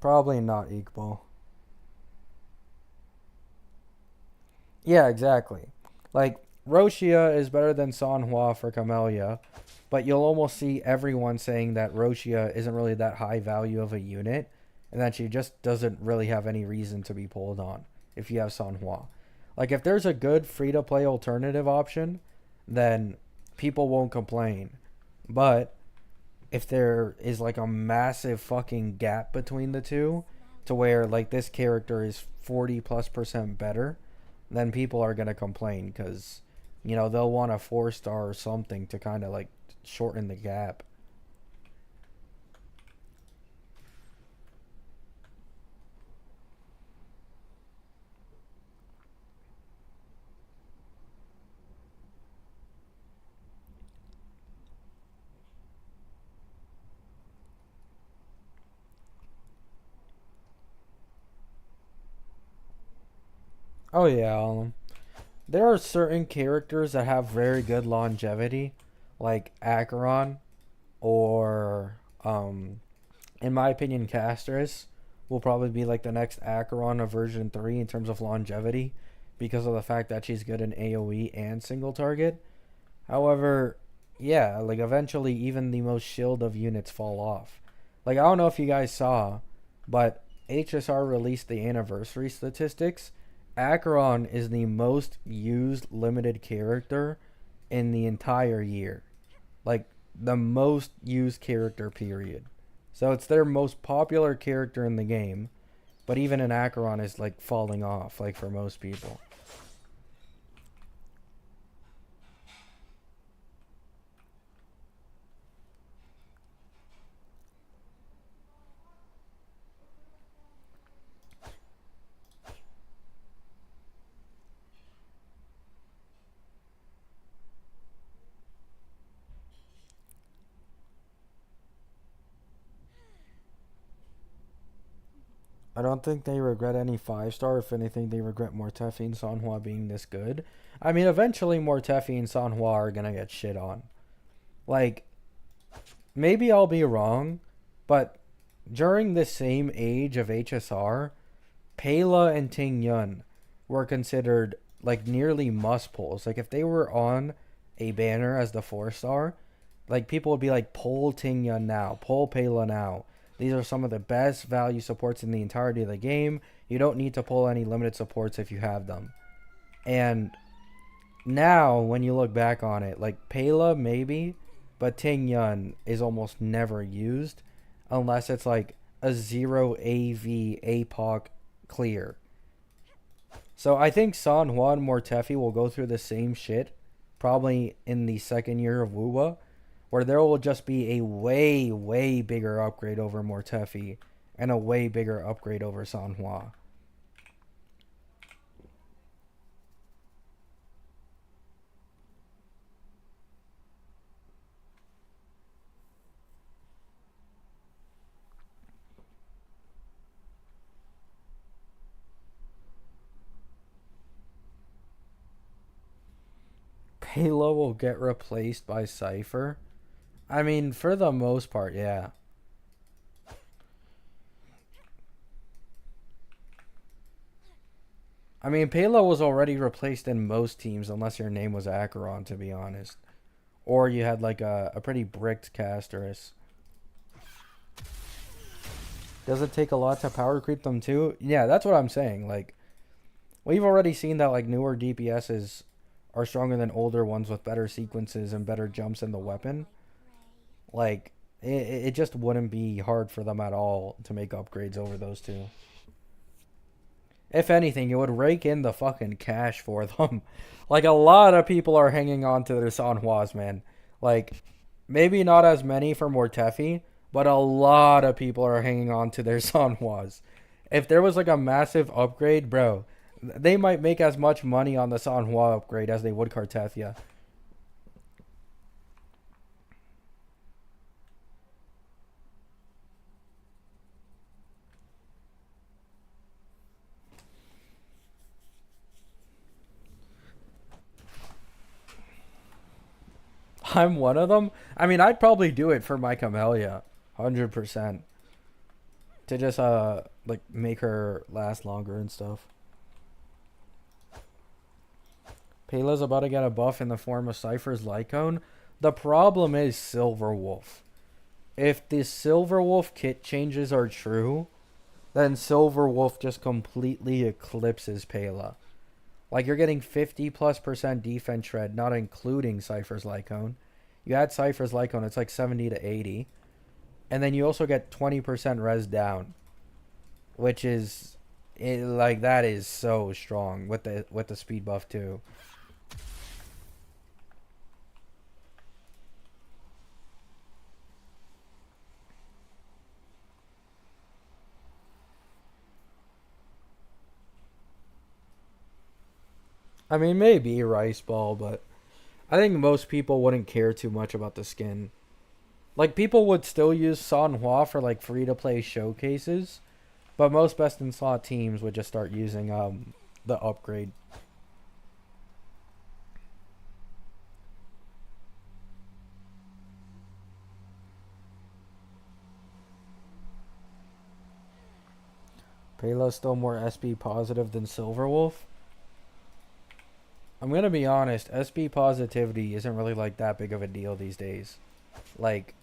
Probably not equal. Yeah, exactly. Like Roshia is better than Sanhua for Camellia, but you'll almost see everyone saying that Roshia isn't really that high value of a unit, and that she just doesn't really have any reason to be pulled on if you have Sanhua. Like if there's a good free to play alternative option, then people won't complain. But if there is like a massive fucking gap between the two, to where like this character is 40+% better, then people are gonna complain because they'll want a 4 star or something to kind of like shorten the gap. Oh yeah, there are certain characters that have very good longevity, like Acheron or in my opinion, Castris will probably be like the next Acheron of version 3 in terms of longevity because of the fact that she's good in AoE and single target. However, yeah, like eventually even the most shield of units fall off. Like I don't know if you guys saw, but HSR released the anniversary statistics. Acheron is the most used limited character in the entire year. Like the most used character period. So it's their most popular character in the game, but even an Acheron is like falling off like for most people. I don't think they regret any 5 star. If anything, they regret Mortefi and Sanhua being this good. I mean, eventually Mortefi and Sanhua are gonna get shit on. Like, maybe I'll be wrong, but during the same age of HSR, Pela and Ting Yun were considered like nearly must pulls. Like if they were on a banner as the 4 star, like people would be like pull Ting Yun now, pull Pela now. These are some of the best value supports in the entirety of the game. You don't need to pull any limited supports if you have them. And now when you look back on it, like Pela maybe, but Ting Yun is almost never used unless it's like a 0 AV APOC clear. So I think San Juan Mortefi will go through the same shit, probably in the second year of Wuwa, where there will just be a way, way bigger upgrade over Mortefi and a way bigger upgrade over San Juan. Halo will get replaced by Cypher. I mean, for the most part, yeah. I mean, Palo was already replaced in most teams unless your name was Acheron, to be honest. Or you had like a pretty bricked Casterus. Does it take a lot to power creep them too? Yeah, that's what I'm saying. Like, we've already seen that like newer DPSs are stronger than older ones with better sequences and better jumps in the weapon. Like, it just wouldn't be hard for them at all to make upgrades over those two. If anything, it would rake in the fucking cash for them. Like, a lot of people are hanging on to their Sanhuas, man. Like, maybe not as many for Mortefi, but a lot of people are hanging on to their Sanhuas. If there was like a massive upgrade, bro, they might make as much money on the Sanhua upgrade as they would Cartethia. I'm one of them. I mean, I'd probably do it for my Camellia, 100%. to just like make her last longer and stuff. Payla's about to get a buff in the form of Cypher's Lycone. The problem is Silver Wolf. If the Silver Wolf kit changes are true, then Silver Wolf just completely eclipses Payla. Like, you're getting 50+% defense shred, not including Cypher's Lycone. You add Cypher's Lycone, it's like 70 to 80. And then you also get 20% res down, which is like, that is so strong with the speed buff too. I mean, maybe Rice Ball, but I think most people wouldn't care too much about the skin. Like, people would still use Sanhua for like free to play showcases, but most best in slot teams would just start using the upgrade. Payla's still more SB positive than Silverwolf. I'm gonna be honest, SB positivity isn't really like that big of a deal these days. Like,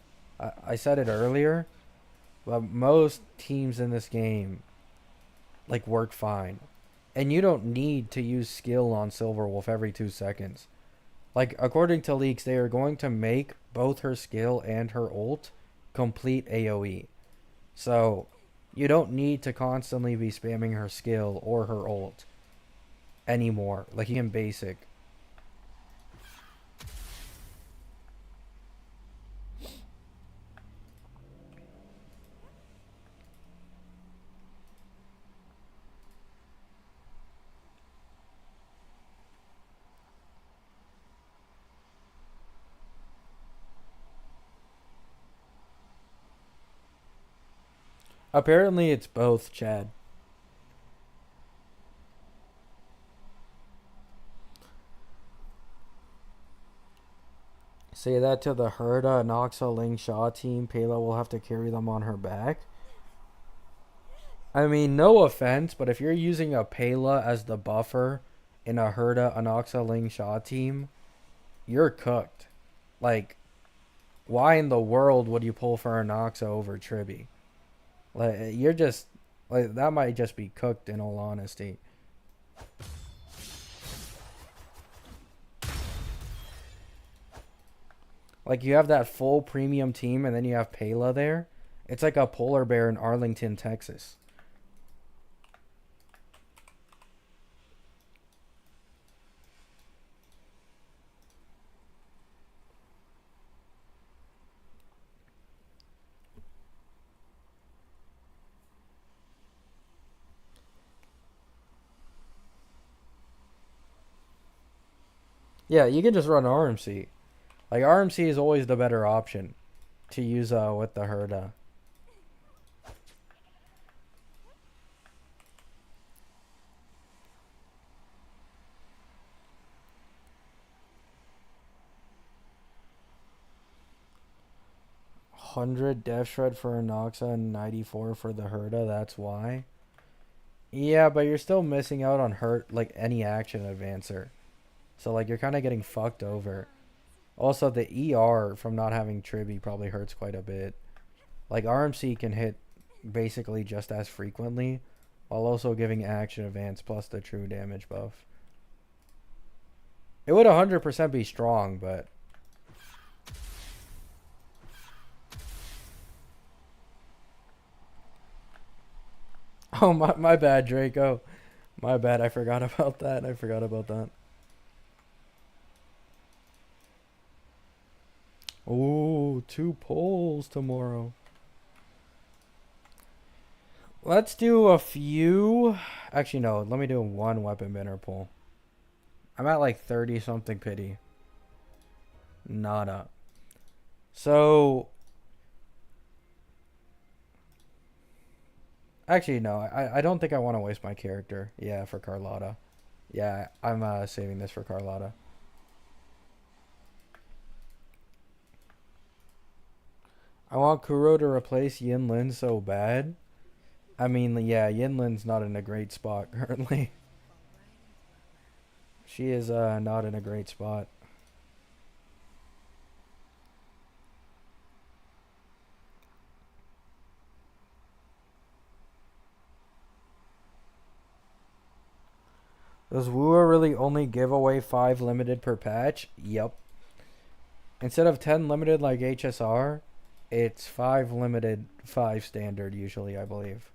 I said it earlier, but most teams in this game like work fine. And you don't need to use skill on Silverwolf every 2 seconds. Like, according to leaks, they are going to make both her skill and her ult complete AoE. So, you don't need to constantly be spamming her skill or her ult anymore. Like, you can basic. Apparently, it's both, Chad. Say that to the Herda Noxa Ling Shaw team. Payla will have to carry them on her back. I mean, no offense, but if you're using a Payla as the buffer in a Herda Anoxa Ling Shaw team, you're cooked. Like, why in the world would you pull for Anoxa over Tribi? Like, you're just like, that might just be cooked in all honesty. Like, you have that full premium team and then you have Payla there. It's like a polar bear in Arlington, Texas. Yeah, you can just run RMC. Like, RMC is always the better option to use with the Herda. Hundred Death Shred for Anoxa and 94 for the Herda. That's why. Yeah, but you're still missing out on hurt like any action advancer. So like you're kind of getting fucked over. Also, the ER from not having Tribi probably hurts quite a bit. Like, RMC can hit basically just as frequently, while also giving action advance plus the true damage buff. It would 100% be strong, but oh, my bad, Draco. My bad. I forgot about that. I forgot about that. Oh, 2 polls tomorrow. Let's do a few. Actually, no. Let me do one weapon banner poll. I'm at like 30 something pity. Nada. So, actually, no. I don't think I want to waste my character. Yeah, for Carlotta. Yeah, I'm saving this for Carlotta. I want Kuro to replace Yin Lin so bad. I mean, yeah, Yinlin's not in a great spot currently. She is not in a great spot. Does Wuwa really only give away 5 limited per patch? Yep. Instead of 10 limited like HSR, it's 5 limited, 5 standard usually, I believe.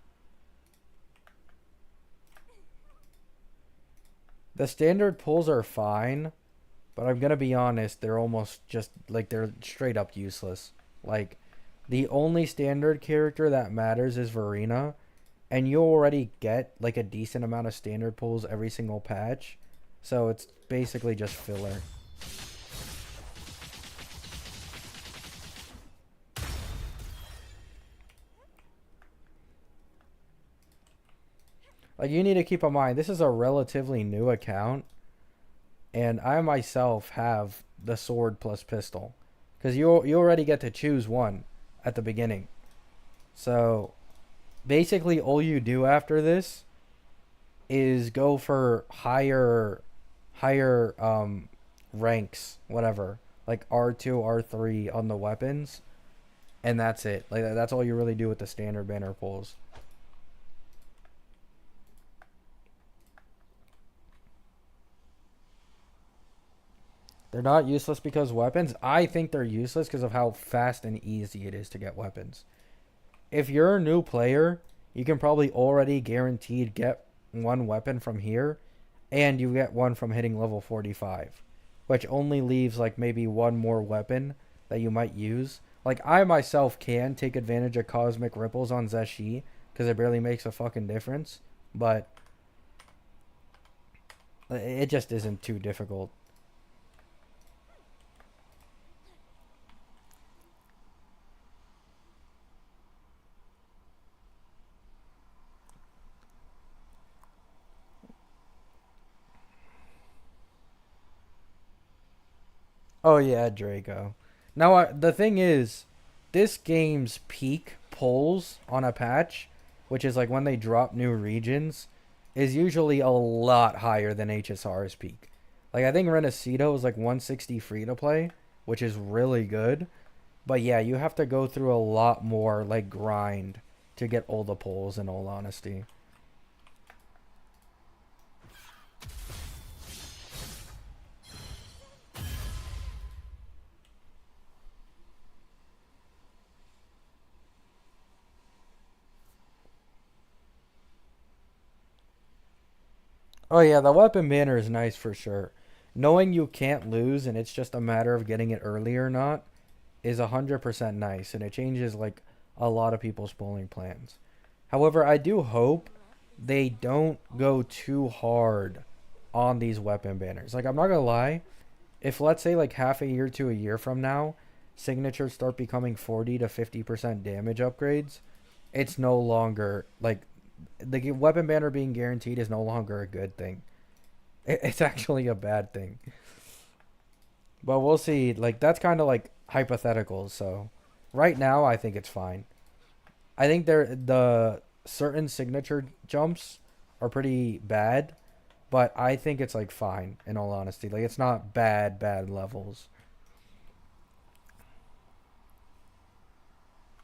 The standard pulls are fine, but I'm gonna be honest, they're almost just like they're straight up useless. Like the only standard character that matters is Verena, and you already get like a decent amount of standard pulls every single patch, so it's basically just filler. Like you need to keep in mind, this is a relatively new account, and I myself have the sword plus pistol, because you already get to choose one at the beginning. So basically, all you do after this is go for higher ranks, whatever, like R2, R3 on the weapons, and that's it. Like that's all you really do with the standard banner pulls. They're not useless because weapons. I think they're useless because of how fast and easy it is to get weapons. If you're a new player, you can probably already guaranteed get one weapon from here, and you get one from hitting level 45, which only leaves like maybe one more weapon that you might use. Like I myself can take advantage of cosmic ripples on Zeshi because it barely makes a fucking difference, but it just isn't too difficult. Oh yeah, Draco. Now the thing is, this game's peak pulls on a patch, which is like when they drop new regions, is usually a lot higher than HSR's peak. Like I think Renacito is like 160 free to play, which is really good. But yeah, you have to go through a lot more like grind to get all the pulls in all honesty. Oh yeah, the weapon banner is nice for sure. Knowing you can't lose and it's just a matter of getting it early or not is 100% nice, and it changes like a lot of people's bowling plans. However, I do hope they don't go too hard on these weapon banners. Like I'm not gonna lie, if let's say like half a year to a year from now, signatures start becoming 40 to 50% damage upgrades, it's no longer like the weapon banner being guaranteed is no longer a good thing. It's actually a bad thing. But we'll see. Like that's kind of like hypothetical. So right now, I think it's fine. I think the certain signature jumps are pretty bad, but I think it's like fine in all honesty. Like it's not bad levels.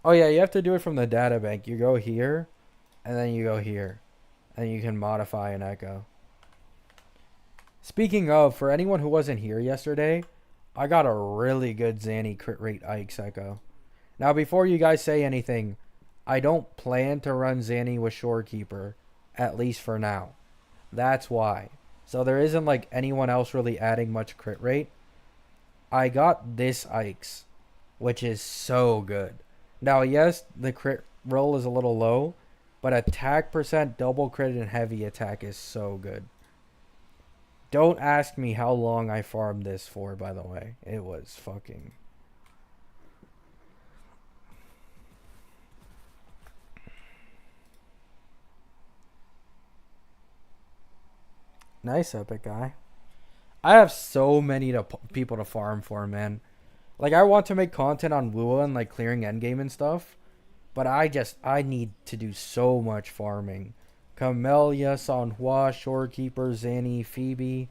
Oh yeah, you have to do it from the data bank. You go here, and then you go here, and you can modify an echo. Speaking of, for anyone who wasn't here yesterday, I got a really good Zanny crit rate Ike's echo. Now, before you guys say anything, I don't plan to run Zanny with Shorekeeper, at least for now. That's why. So there isn't like anyone else really adding much crit rate. I got this Ike's, which is so good. Now, yes, the crit roll is a little low, but attack percent, double crit, and heavy attack is so good. Don't ask me how long I farmed this for, by the way. It was fucking... Nice, epic guy. I have so many people to farm for, man. Like, I want to make content on Wuwa and, like, clearing endgame and stuff. But I need to do so much farming. Camellia, Sanhua, Shorekeeper, Zanny, Phoebe,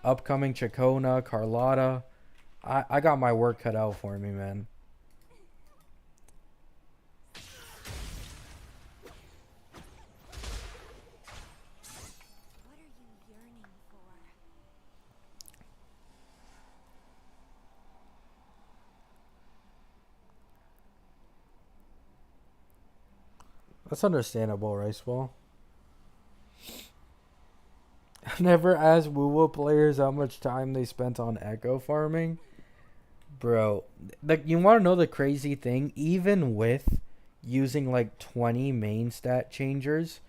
upcoming Chacona, Carlotta. I got my work cut out for me, man. What are you yearning for? That's understandable, Riceball. I've never asked Wuwa players how much time they spent on echo farming. Bro, like, you want to know the crazy thing? Even with using like 20 main stat changers,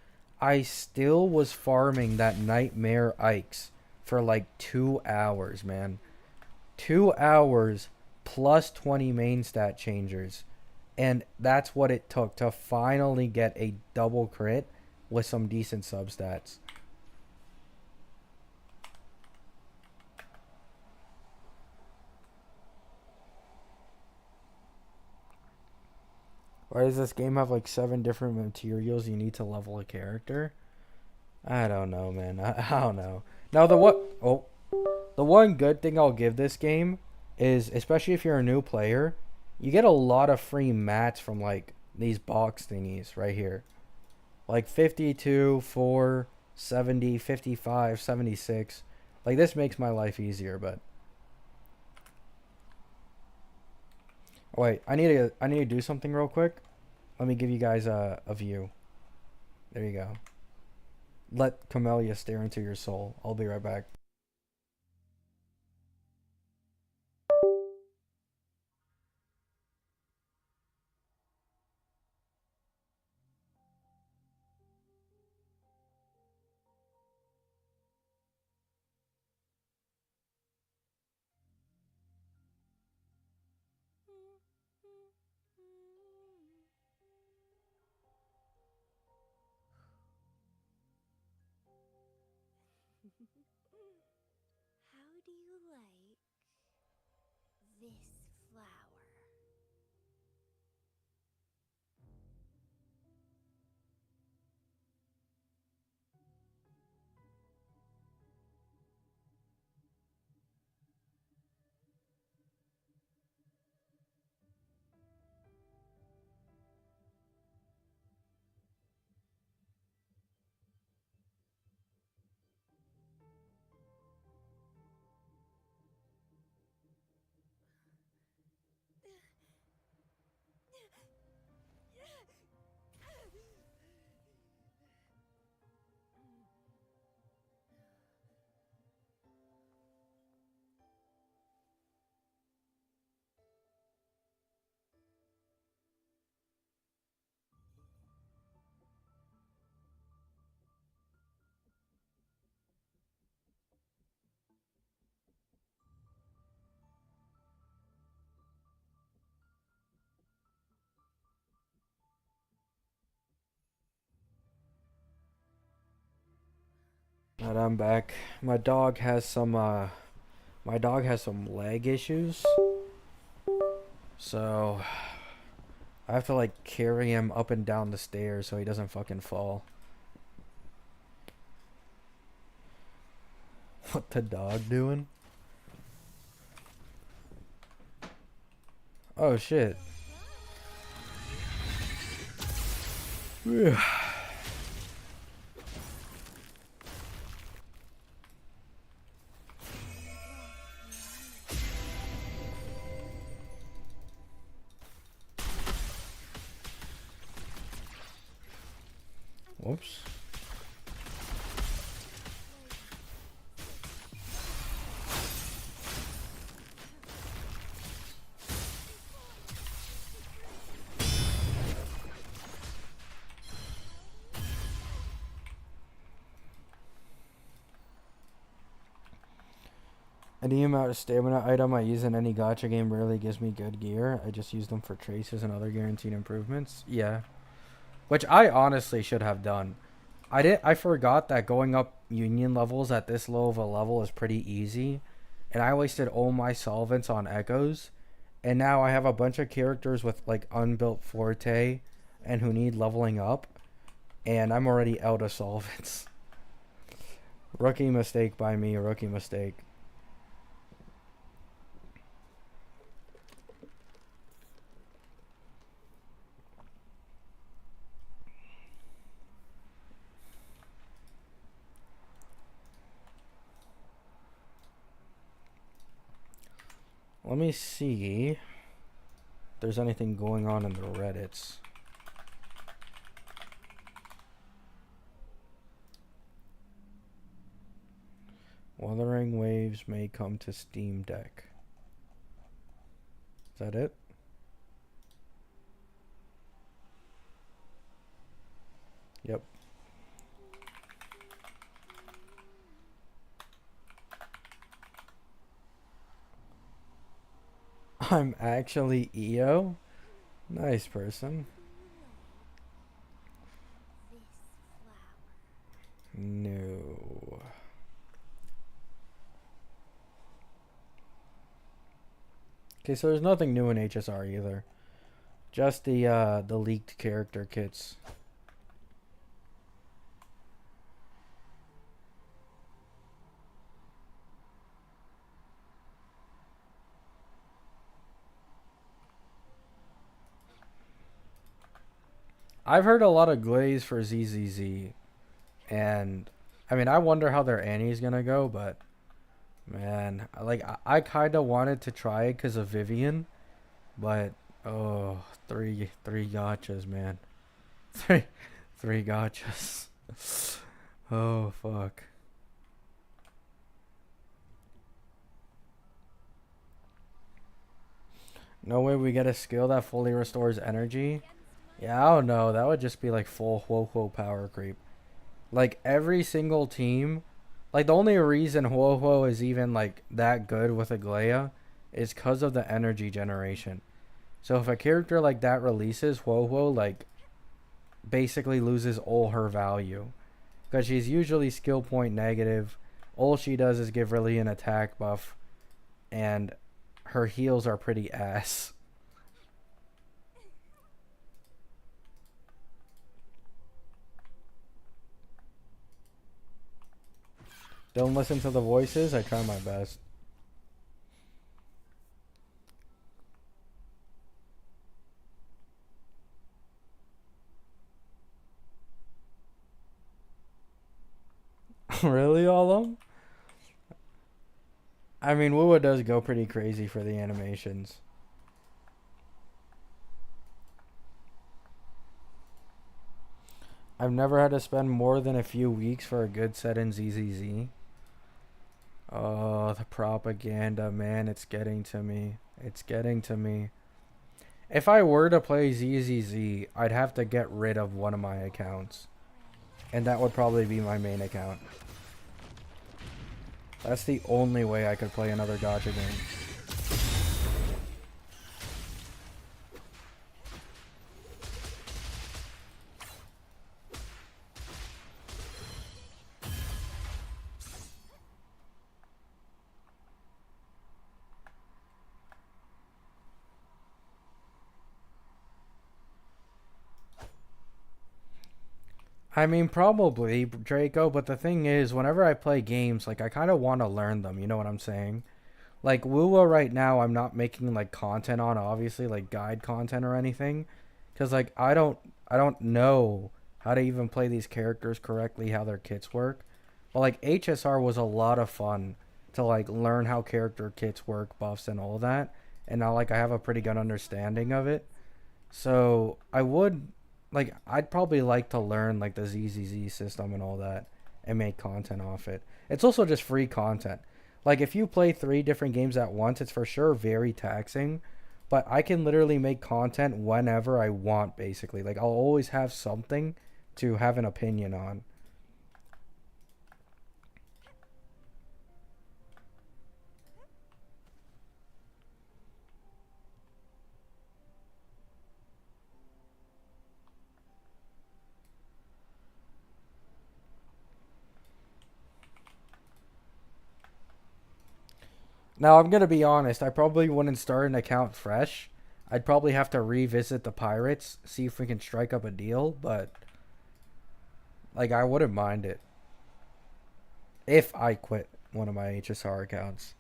I still was farming that Nightmare Ikes for like 2 hours, man. 2 hours plus 20 main stat changers. And that's what it took to finally get a double crit with some decent substats. Why does this game have like 7 different materials you need to level a character? I don't know, man. I don't know. Now the one good thing I'll give this game is, especially if you're a new player, you get a lot of free mats from like these box thingies right here. Like 52, 4, 70, 55, 76. Like, this makes my life easier, but oh, wait, I need to do something real quick. Let me give you guys a view. There you go. Let Camellia stare into your soul. I'll be right back. How do you like this flower? But I'm back. My dog has some leg issues. So I have to like carry him up and down the stairs so he doesn't fucking fall. What the dog doing? Oh shit. Whoops. Any amount of stamina item I use in any gacha game rarely gives me good gear. I just use them for traces and other guaranteed improvements. Yeah. Which I honestly should have done. I forgot that going up union levels at this low of a level is pretty easy. And I wasted all my solvents on echoes. And now I have a bunch of characters with like unbuilt forte, and who need leveling up, and I'm already out of solvents. Rookie mistake by me, rookie mistake. Let me see if there's anything going on in the Reddits. Wuthering Waves may come to Steam Deck. Is that it? Yep. I'm actually EO? Nice person. This flower. No. Okay, so there's nothing new in HSR either. Just the leaked character kits. I've heard a lot of glaze for ZZZ, and I mean, I wonder how their Annie's gonna go, but man, like I kind of wanted to try it because of Vivian, but oh, three gotchas, man, three three gotchas. Oh fuck. No way we get a skill that fully restores energy. Yeah, I don't know. That would just be like full Huo power creep. Like every single team, like the only reason Huo is even like that good with Aglaya is because of the energy generation. So if a character like that releases, Huo like basically loses all her value because she's usually skill point negative. All she does is give really an attack buff, and her heals are pretty ass. Don't listen to the voices. I try my best. Really, all of them? I mean, Wuwa does go pretty crazy for the animations. I've never had to spend more than a few weeks for a good set in ZZZ. Oh, the propaganda, man. It's getting to me. It's getting to me. If I were to play ZZZ, I'd have to get rid of one of my accounts. And that would probably be my main account. That's the only way I could play another gacha game. I mean, probably, Draco, but the thing is, whenever I play games, like, I kind of want to learn them, you know what I'm saying? Like, Wuwa right now, I'm not making, like, content on, obviously, like, guide content or anything. Because, like, I don't know how to even play these characters correctly, how their kits work. But, like, HSR was a lot of fun to, like, learn how character kits work, buffs, and all that. And now, like, I have a pretty good understanding of it. So I would like I'd probably like to learn like the ZZZ system and all that and make content off it. It's also just free content. Like if you play 3 different games at once, it's for sure very taxing, but I can literally make content whenever I want basically. Like I'll always have something to have an opinion on. Now I'm gonna be honest, I probably wouldn't start an account fresh. I'd probably have to revisit the Pirates, see if we can strike up a deal, but like I wouldn't mind it if I quit one of my HSR accounts.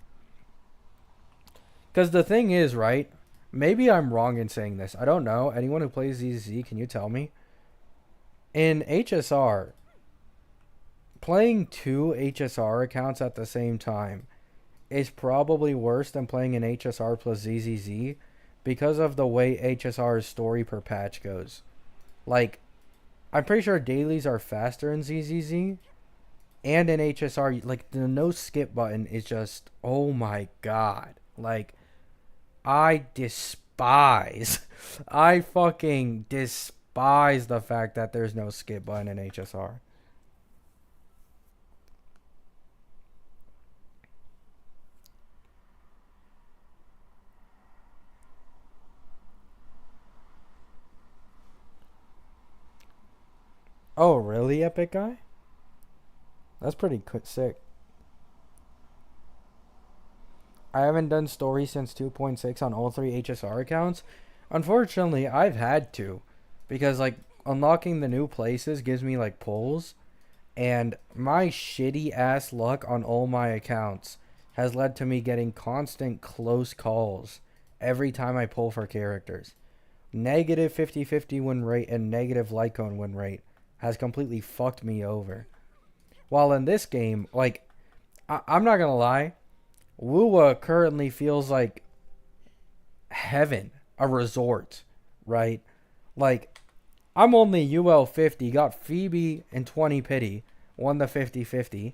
Because the thing is, right? Maybe I'm wrong in saying this. I don't know. Anyone who plays ZZ, can you tell me? In HSR, playing two HSR accounts at the same time is probably worse than playing an HSR plus ZZZ because of the way HSR's story per patch goes. Like, I'm pretty sure dailies are faster in ZZZ, and in HSR, like, the no skip button is just, oh my god. Like, I despise, I fucking despise the fact that there's no skip button in HSR. Oh, really, Epic Guy? That's pretty sick. I haven't done story since 2.6 on all three HSR accounts. Unfortunately, I've had to. Because, like, unlocking the new places gives me, like, pulls. And my shitty ass luck on all my accounts has led to me getting constant close calls every time I pull for characters. Negative 50-50 win rate and negative Lycone win rate has completely fucked me over. While in this game, like, I'm not gonna lie, Wuwa currently feels like heaven, a resort, right? Like, I'm only UL 50, got Phoebe and 20 pity, won the 50-50,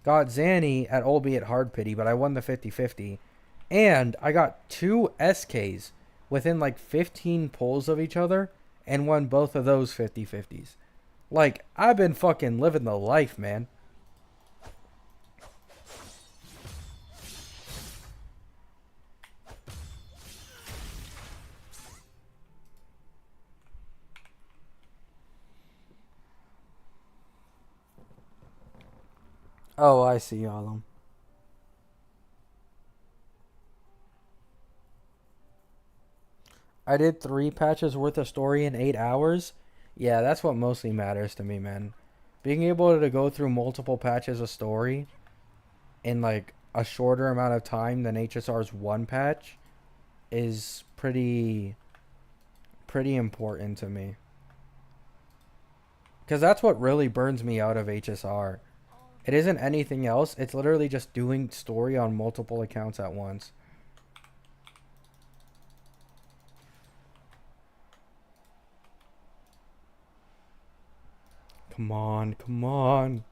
got Zanny at albeit hard pity, but I won the 50-50, and I got two SKs within like 15 pulls of each other and won both of those 50-50s. Like, I've been fucking living the life, man. Oh, I see all of them. I did 3 patches worth of story in 8 hours. Yeah, that's what mostly matters to me, man. Being able to go through multiple patches of story in like a shorter amount of time than HSR's 1 patch is pretty important to me. Because that's what really burns me out of HSR. It isn't anything else. It's literally just doing story on multiple accounts at once. Come on, come on.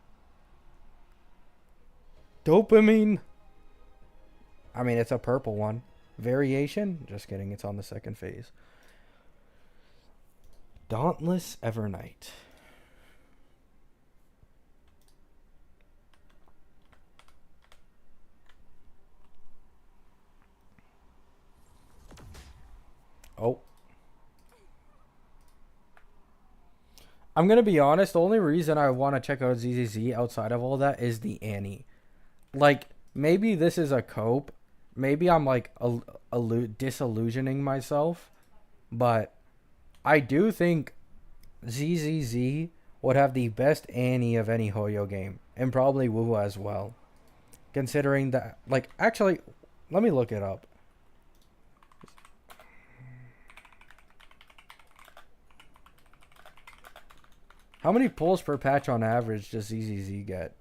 Dopamine. I mean, it's a purple one. Variation? Just kidding. It's on the second phase. Dauntless Evernight. Oh. I'm going to be honest. The only reason I want to check out ZZZ outside of all that is the Annie. Like, maybe this is a cope. Maybe I'm like disillusioning myself. But I do think ZZZ would have the best Annie of any Hoyo game. And probably Wuwa as well. Considering that, like, actually, let me look it up. How many pulls per patch on average does ZZZ get?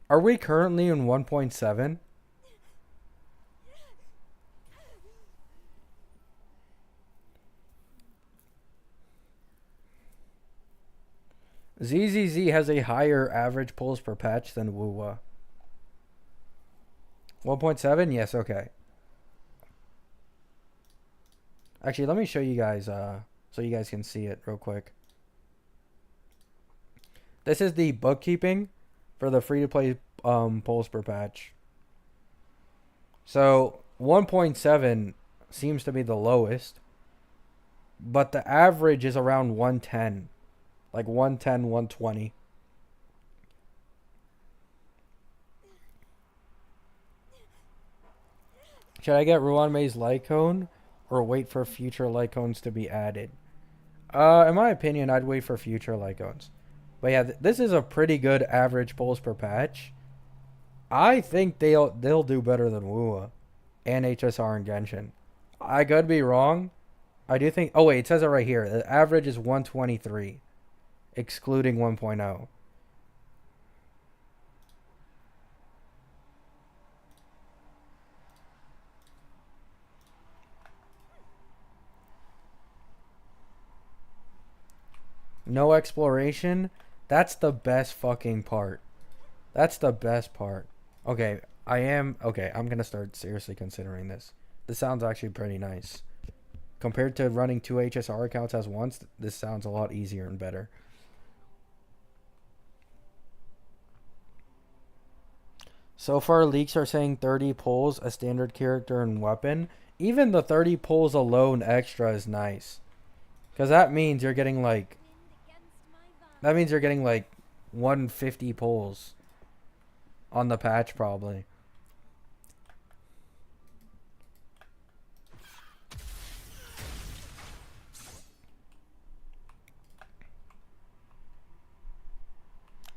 Are we currently in 1.7? ZZZ has a higher average pulls per patch than Wuwa. 1.7? Yes, okay. Actually, let me show you guys so you guys can see it real quick. This is the bookkeeping for the free-to-play pulls per patch. So 1.7 seems to be the lowest. but the average is around 110. Like 110, 120. Should I get Ruan Mei's Lycone or wait for future Lycones to be added? In my opinion, I'd wait for future Lycones. But yeah, this is a pretty good average pulls per patch. I think they'll do better than Wuwa and HSR and Genshin. I could be wrong. I do think. Oh wait, it says it right here. The average is 123, excluding 1.0. No exploration. That's the best fucking part. That's the best part. Okay, I'm gonna start seriously considering this. This sounds actually pretty nice. Compared to running two HSR accounts as once, this sounds a lot easier and better. So far, leaks are saying 30 pulls, a standard character and weapon. Even the 30 pulls alone extra is nice. Because that means you're getting like... That means you're getting like 150 pulls on the patch probably.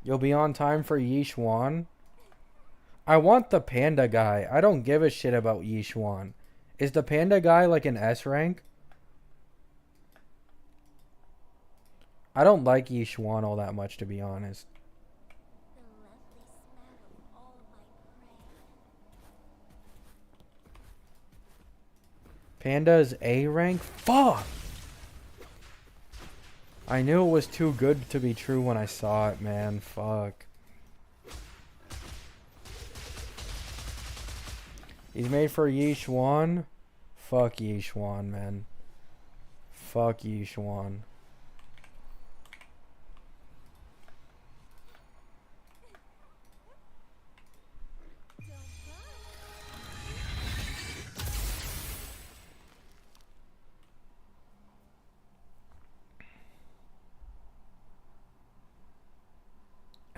You'll be on time for Yishuan. I want the panda guy. I don't give a shit about Yishuan. Is the panda guy like an S rank? I don't like Yishuan all that much, to be honest. Panda is A rank? Fuck! I knew it was too good to be true when I saw it, man. Fuck. He's made for Yishuan. Fuck Yishuan, man. Fuck Yishuan.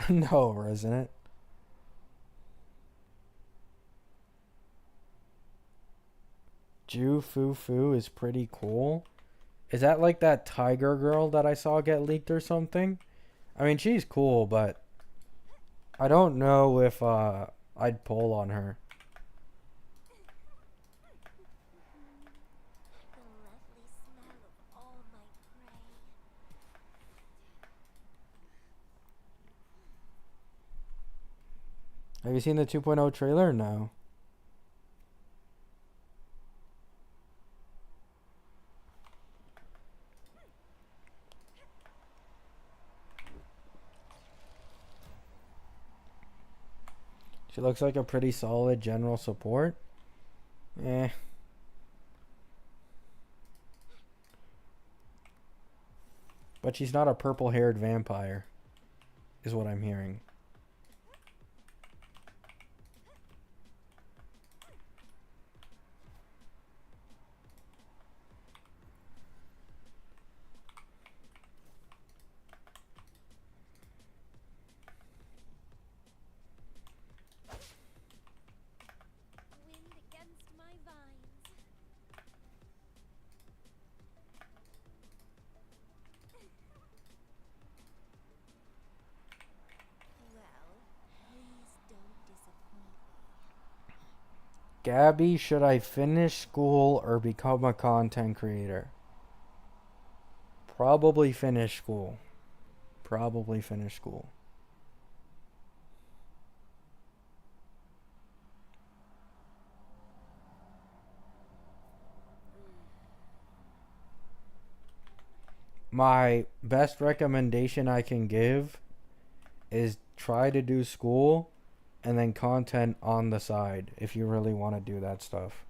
No, isn't it? Ju Fu Fu is pretty cool. Is that like that tiger girl that I saw get leaked or something? I mean, she's cool, but I don't know if I'd pull on her. Have you seen the 2.0 trailer? No. She looks like a pretty solid general support. Eh. But she's not a purple-haired vampire, is what I'm hearing. Gabby, should I finish school or become a content creator? Probably finish school. Probably finish school. My best recommendation I can give is try to do school and then content on the side if you really want to do that stuff.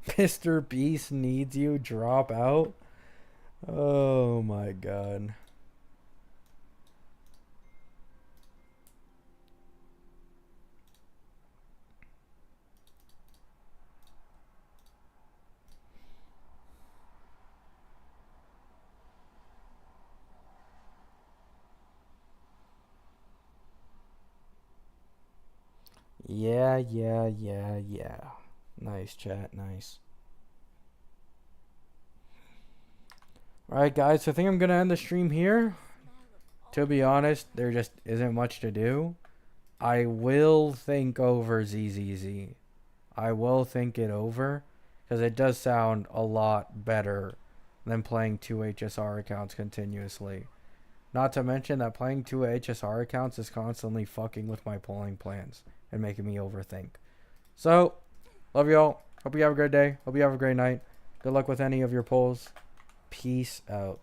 Mr. Beast needs you, drop out. Oh my god. Yeah, yeah, yeah, yeah. Nice chat, nice. Alright, guys, so I think I'm gonna end the stream here. To be honest, there just isn't much to do. I will think over ZZZ. I will think it over. Because it does sound a lot better than playing two HSR accounts continuously. Not to mention that playing two HSR accounts is constantly fucking with my polling plans and making me overthink. So, love y'all. Hope you have a great day. Hope you have a great night. Good luck with any of your polls. Peace out.